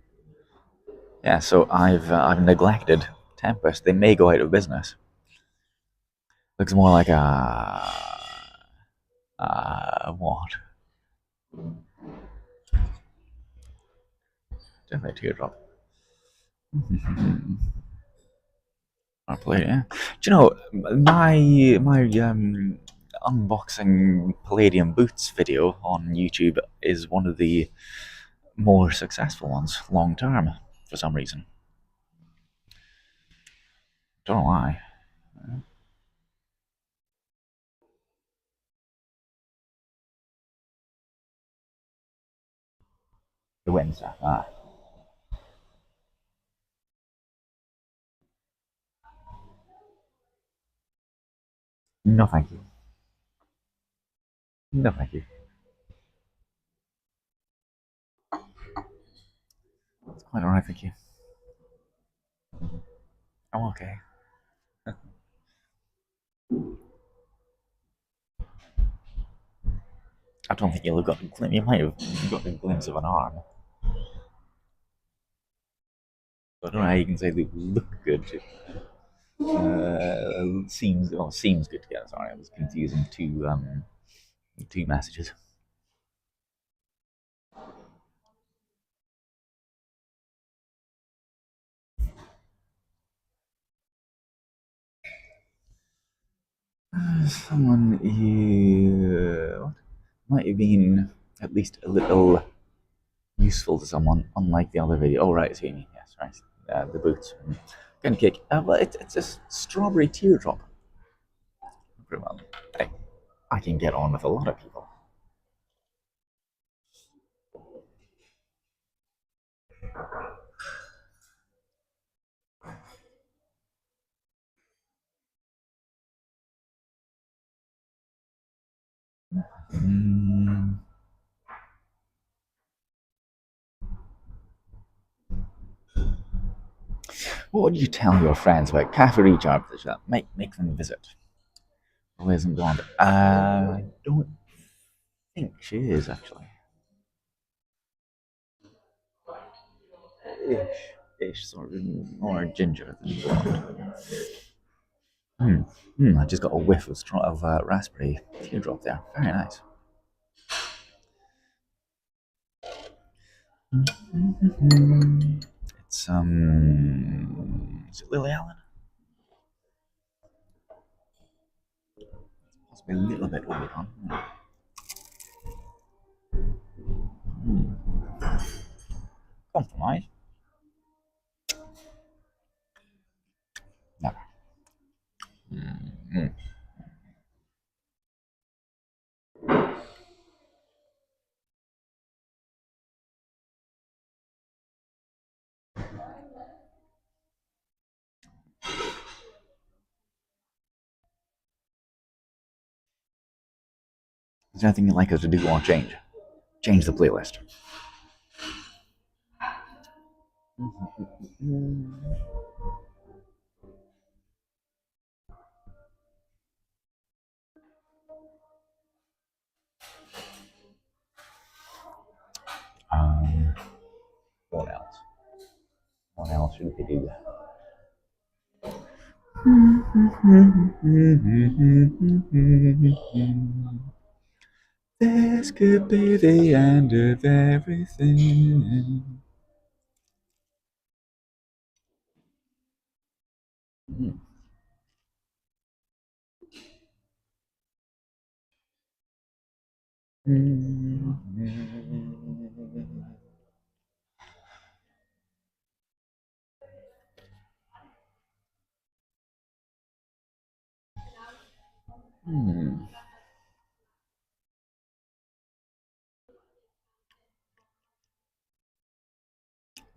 Yeah, so I've neglected Tempest. They may go out of business. Looks more like what? Definitely a teardrop. I play it, yeah. Do you know my unboxing Palladium boots video on YouTube is one of the more successful ones long term for some reason. Don't know why. The wind stuff. No, thank you. No, thank you. It's quite alright, thank you. I'm okay. I don't think you'll have got a glimpse. You might have got a glimpse of an arm. I don't know how you can say they look good. Seems good together. Sorry, I was confusing two messages. Someone might have been at least a little useful to someone, unlike the other video. Oh, right, it's Amy. Yes, right. The boots. Gonna kick. Well, it's a strawberry teardrop. Pretty well. Hey, I can get on with a lot of people. Mm. What would you tell your friends about Cafe Recharge that might make them visit? Or isn't blonde? I don't think she is actually. Ish, sort of more ginger than blonde. I just got a whiff of raspberry teardrop there. Very nice. It's is it Lily Allen? Possibly a little bit overdone. Compromise. Never. Is there anything you'd like us to do or change? Change the playlist. What else? What else should we do? This could be the end of everything.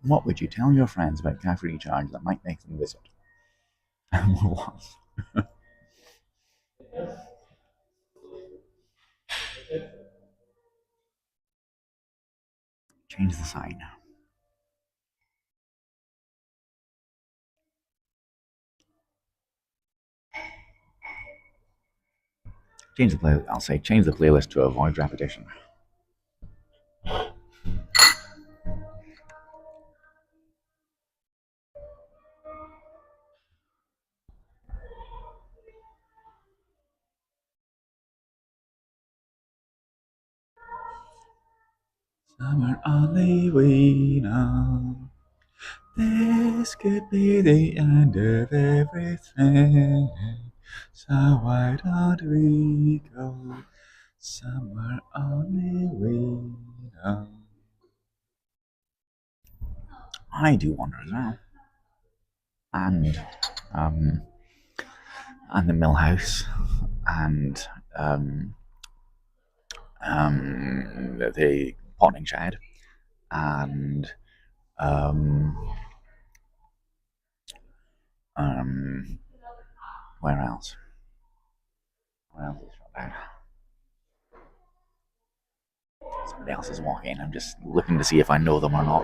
What would you tell your friends about Cafe Recharge that might make them visit? What? Change the sign. Change the play. I'll say change the playlist to avoid repetition. Summer on the way now. This could be the end of everything. So why don't we go somewhere on the way now? I do wonder as well. Um, and the Mill House, and the Potting Shed, and where else? Where else is shut down? Somebody else is walking. I'm just looking to see if I know them or not.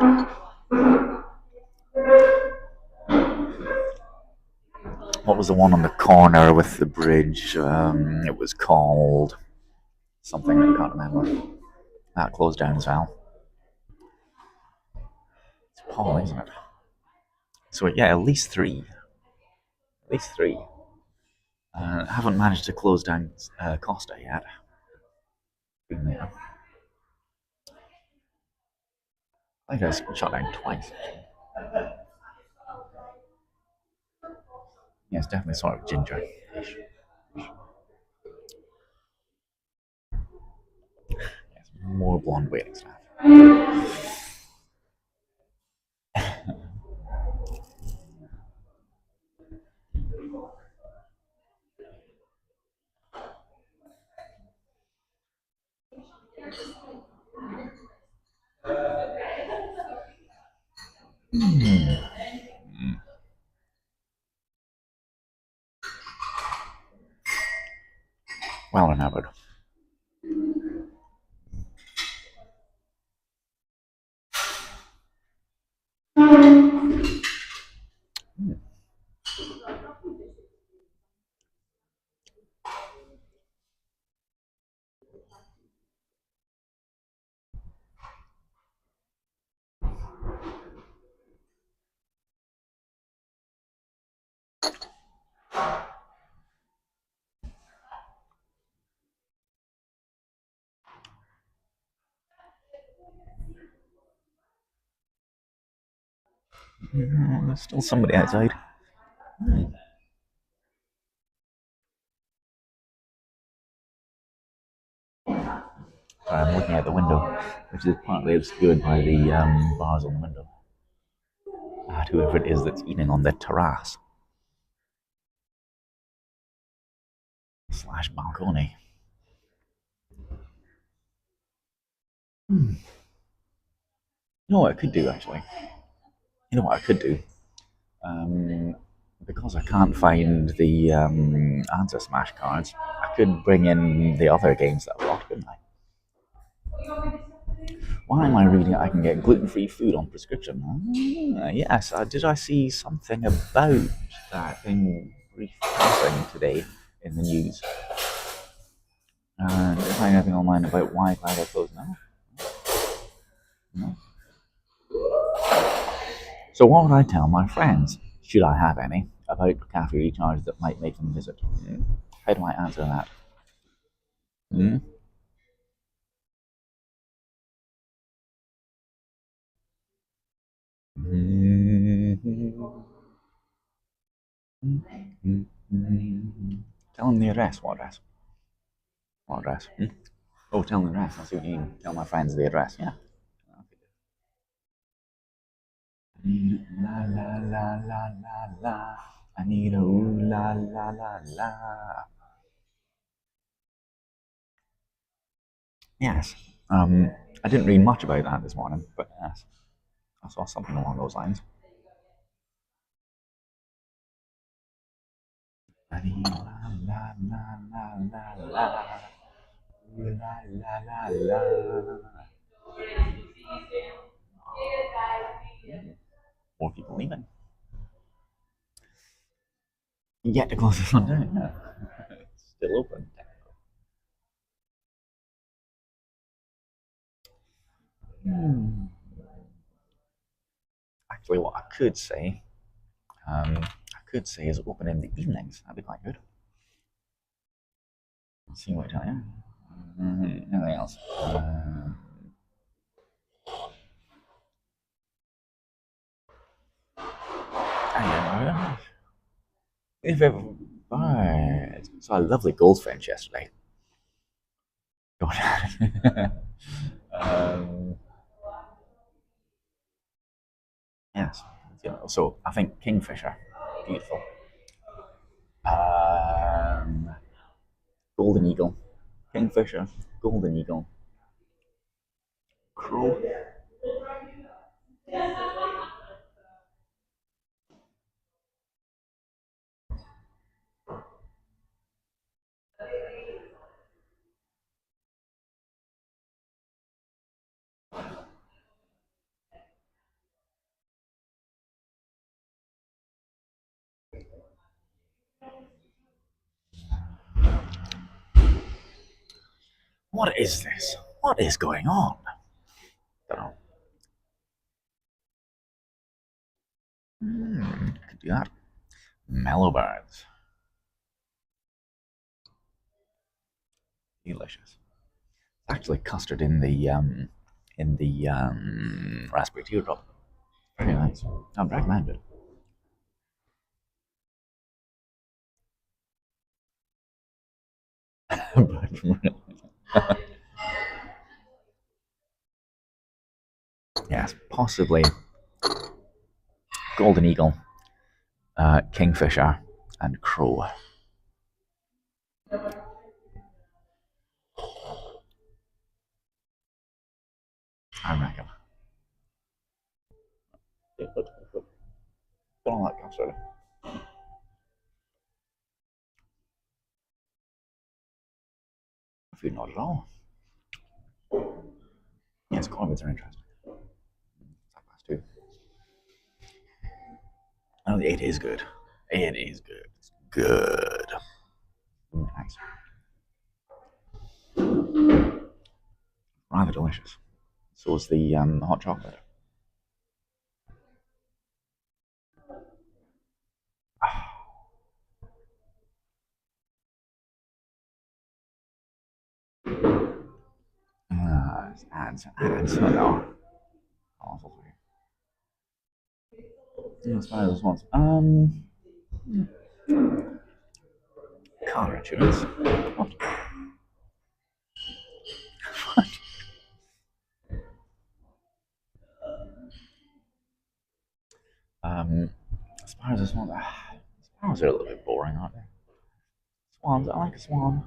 What was the one on the corner with the bridge? It was called something I can't remember. That closed down as well. It's Paul, isn't it? So yeah, at least three. At least three. Haven't managed to close down Costa yet. Been there. I think I was shut down twice. Yeah, it's definitely sort of ginger. Yes, more blonde waiting staff. Well remembered. There's still somebody outside. Sorry, I'm looking out the window, which is partly obscured by the bars on the window. At whoever it is that's eating on the terrace / balcony. You know what I could do actually? You know what I could do? Because I can't find the answer smash cards, I could bring in the other games that I've got, couldn't I? Why am I reading I can get gluten-free food on prescription? Yes, did I see something about that in brief passing today in the news? Did I find anything online about why they're closed now? No. So what would I tell my friends, should I have any, about cafe recharge that might make them visit? How do I answer that? Hmm? Tell them the address. What address? What address? Oh, tell them the address. I see what you mean. Tell my friends the address. Yeah. La la la la la la. I need a ooh la la la la. Yes. I didn't read much about that this morning, but yes, I saw something along those lines. La la la la la la. Ooh la la la la. More people leaving. You get to close this one down. Yeah. It's still open. Actually, what I could say is open in the evenings. That'd be quite good. Let's see what I tell you. Anything else? If ever, I saw a lovely goldfinch yesterday. Yes, so I think kingfisher, beautiful. Golden eagle, kingfisher, golden eagle, crow. What is this? What is going on? Don't know. Could do that. Mellow birds. Delicious. Actually, custard in the raspberry teardrop. Very nice. I'd recommend it. Yes, possibly golden eagle, kingfisher, and crow. I reckon. Don't like custard. Food not at all. Yes, cornbits are interesting. Too. Oh, it is good. It is good. It's good. Nice. Rather delicious. So is the hot chocolate. Ads. No. Awful for you. Let's try those ones. Car insurance. What? What? Sparrows are not. Sparrows are a little bit boring, aren't they? Swans. I like a swan.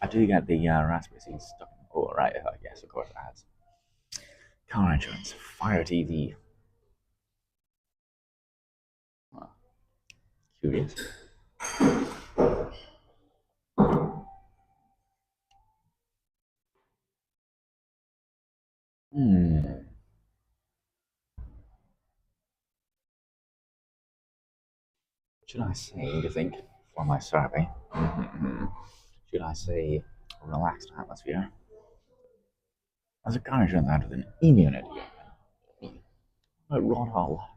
I do get the raspberry seeds stuck in. Oh, right. Yes, of course, ads. Car insurance. Fire TV. Curious. Should I say, do you think, for my survey, should I say relaxed atmosphere? As a car insurance out with an immunity. Like Ron Hull.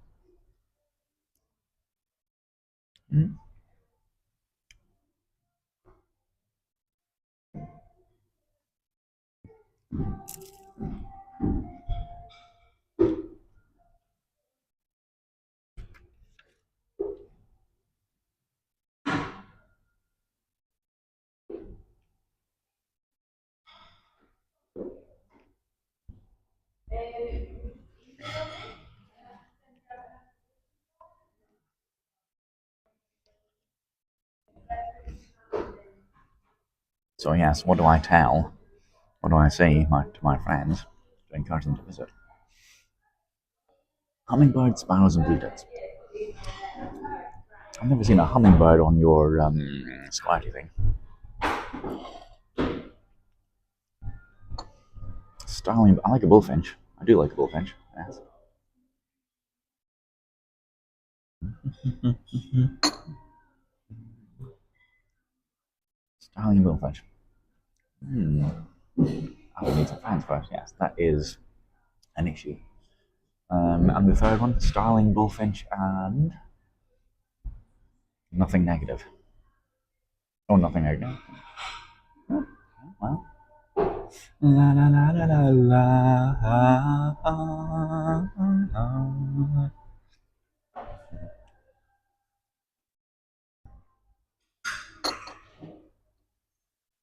So yes, what do I tell? What do I say to my friends to encourage them to visit? Hummingbirds, sparrows, and bluebirds. I've never seen a hummingbird on your squatty thing. Starling, I like a bullfinch. I do like a bullfinch. Yes. Starling and bullfinch. I will need some friends first. Yes, that is an issue. And the third one, starling, bullfinch, and nothing negative. Oh, nothing negative. Oh, well. La la la la la la.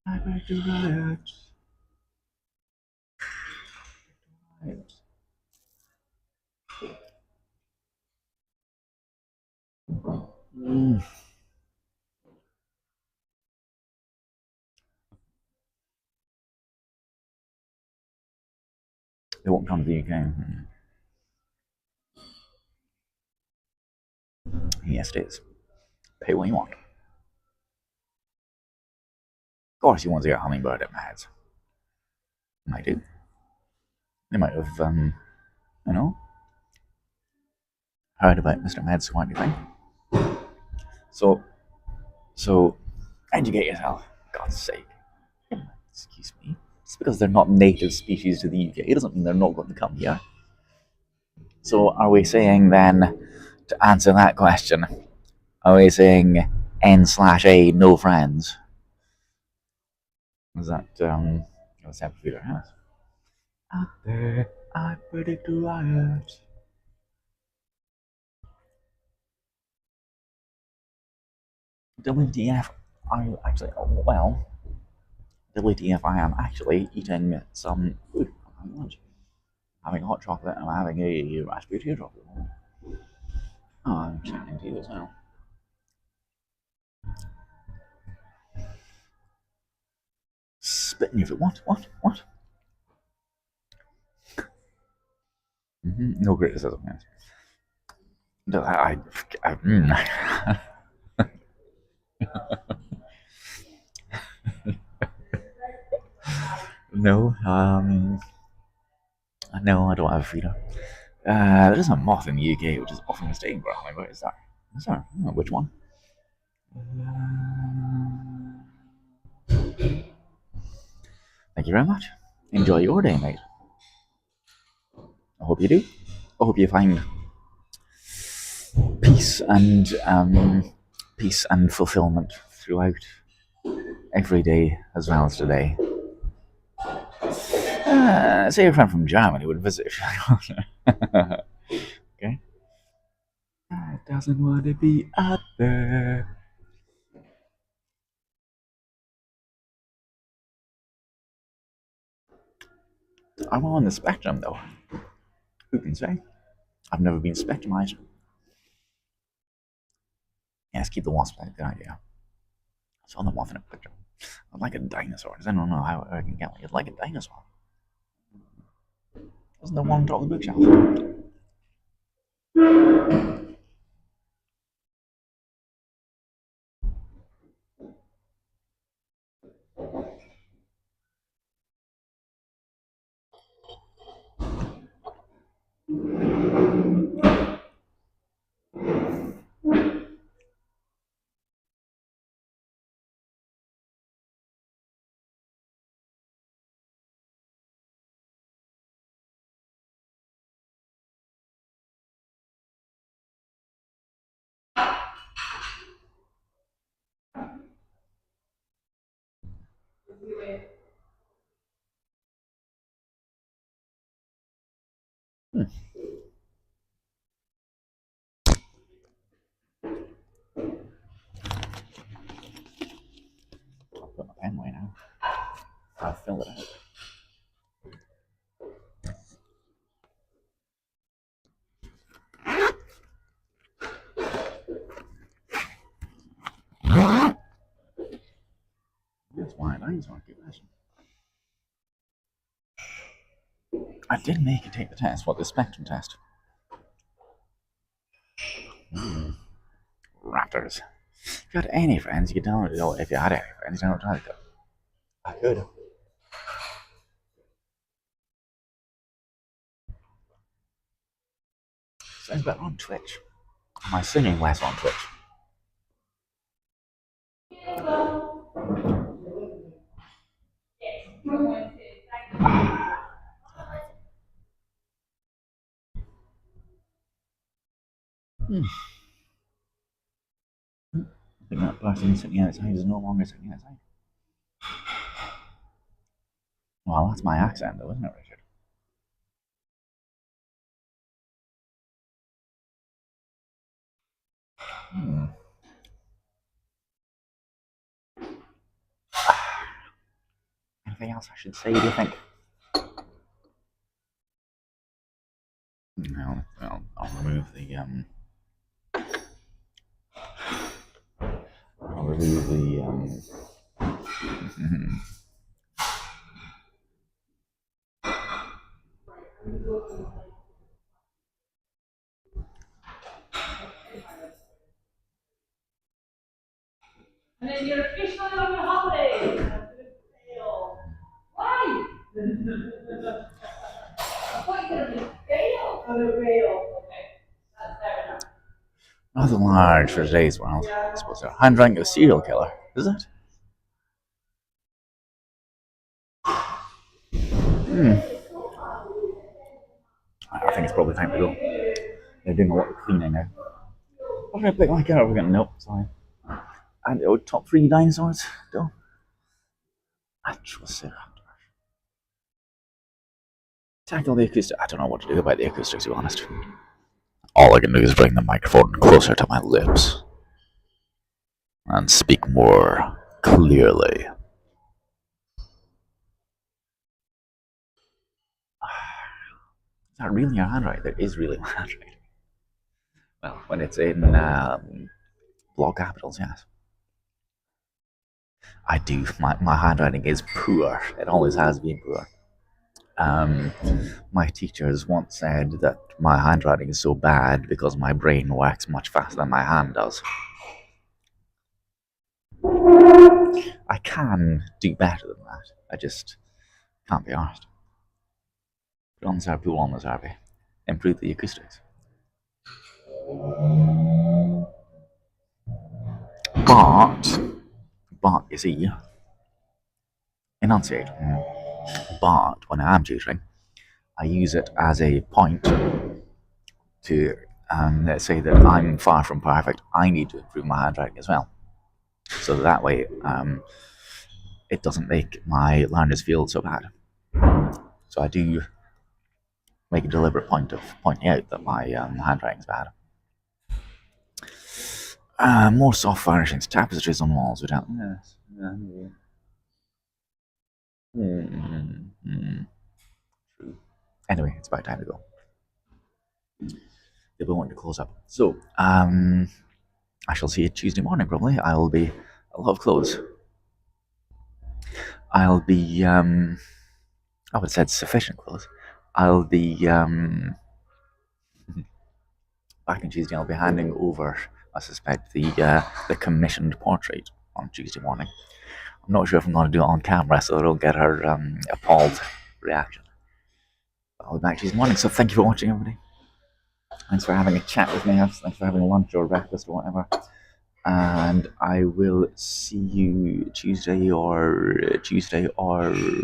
I beg to riot. They won't come to the UK. Yes, it is. Pay what you want. Of course, you want to get a hummingbird at Mads. I do. They might have, heard about Mr. Mads Squatty thing. So, educate yourself. For God's sake. Excuse me. Just because they're not native species to the UK, it doesn't mean they're not going to come here. So are we saying then, to answer that question, are we saying N/A no friends? Is that what's that Peter has? Out there, I predict a riot. WTF? I actually, well, WTF? I am actually eating some food for my lunch. Having hot chocolate and I'm having a raspberry teardrop. Oh, I'm chatting to you as well. Spit in your food. What? No criticism, yes. No, no, no, I don't have a feeder. There is a moth in the UK which is often mistaken for a hummingbird. Is there? Is there? Oh, which one? Thank you very much. Enjoy your day, mate. I hope you do. I hope you find peace and fulfillment throughout every day as well as today. Say your friend from Germany would visit. Okay. I doesn't want to be out there. I'm on the spectrum, though. Who can say? I've never been spectrumized. Yes, keep the wasp. Good idea. I saw the moth in a picture. I'd like a dinosaur. I don't know how I can get one. You'd like a dinosaur. Isn't there one on top of the bookshelf? I'll put my pen away now. I'll fill it out. That's why a dinosaur. Good question. I did make you take the test. What, the spectrum test? Raptors. If you had any friends, you could download it. Or if you had any friends, you download it. I could. Sounds better on Twitch. Am I singing less on Twitch? I think that person sitting outside is no longer sitting outside. Well, that's my accent, though, isn't it, Richard? Anything else I should say, do you think? No, I'll remove the I'll remove the And then you're officially on your holiday. Why? I thought you were going to fail. On a fail. Okay. That's fair enough. rather large for today's world. I suppose so. Handwriting of a serial killer, is it? I think it's probably time to go. They're doing a lot of cleaning now. What did I pick my car up again? Nope, sorry. And top 3 dinosaurs? Don't. Atrociraptor. Tackle the acoustic. I don't know what to do about the acoustics, to be honest. All I can do is bring the microphone closer to my lips and speak more clearly. Is that really your handwriting? That is really my handwriting. Well, when it's in block capitals, yes. I do. My handwriting is poor. It always has been poor. My teachers once said that my handwriting is so bad because my brain works much faster than my hand does. I can do better than that. I just can't be arsed. Put on the Zarpy, on the Zarpy. Improve the acoustics. But, you see, enunciate. But when I am tutoring, I use it as a point to say that I'm far from perfect. I need to improve my handwriting as well. So that way, it doesn't make my learners feel so bad. So I do make a deliberate point of pointing out that my handwriting is bad. More soft furnishings, tapestries on walls without. Yes. True. Anyway, it's about time to go. They'll be wanting to close up. So, I shall see you Tuesday morning probably. I'll be a lot of clothes. I'll be I would have said sufficient clothes. I'll be back on Tuesday. I'll be handing over, I suspect, the commissioned portrait on Tuesday morning. I'm not sure if I'm going to do it on camera so I don't get her appalled reaction. But I'll be back Tuesday morning. So thank you for watching, everybody. Thanks for having a chat with me. Thanks for having lunch or breakfast or whatever. And I will see you Tuesday or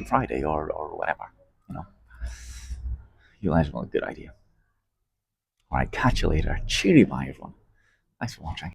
Friday or whatever. You know, you'll have a good idea. All right, catch you later. Cheery bye, everyone. Thanks for watching.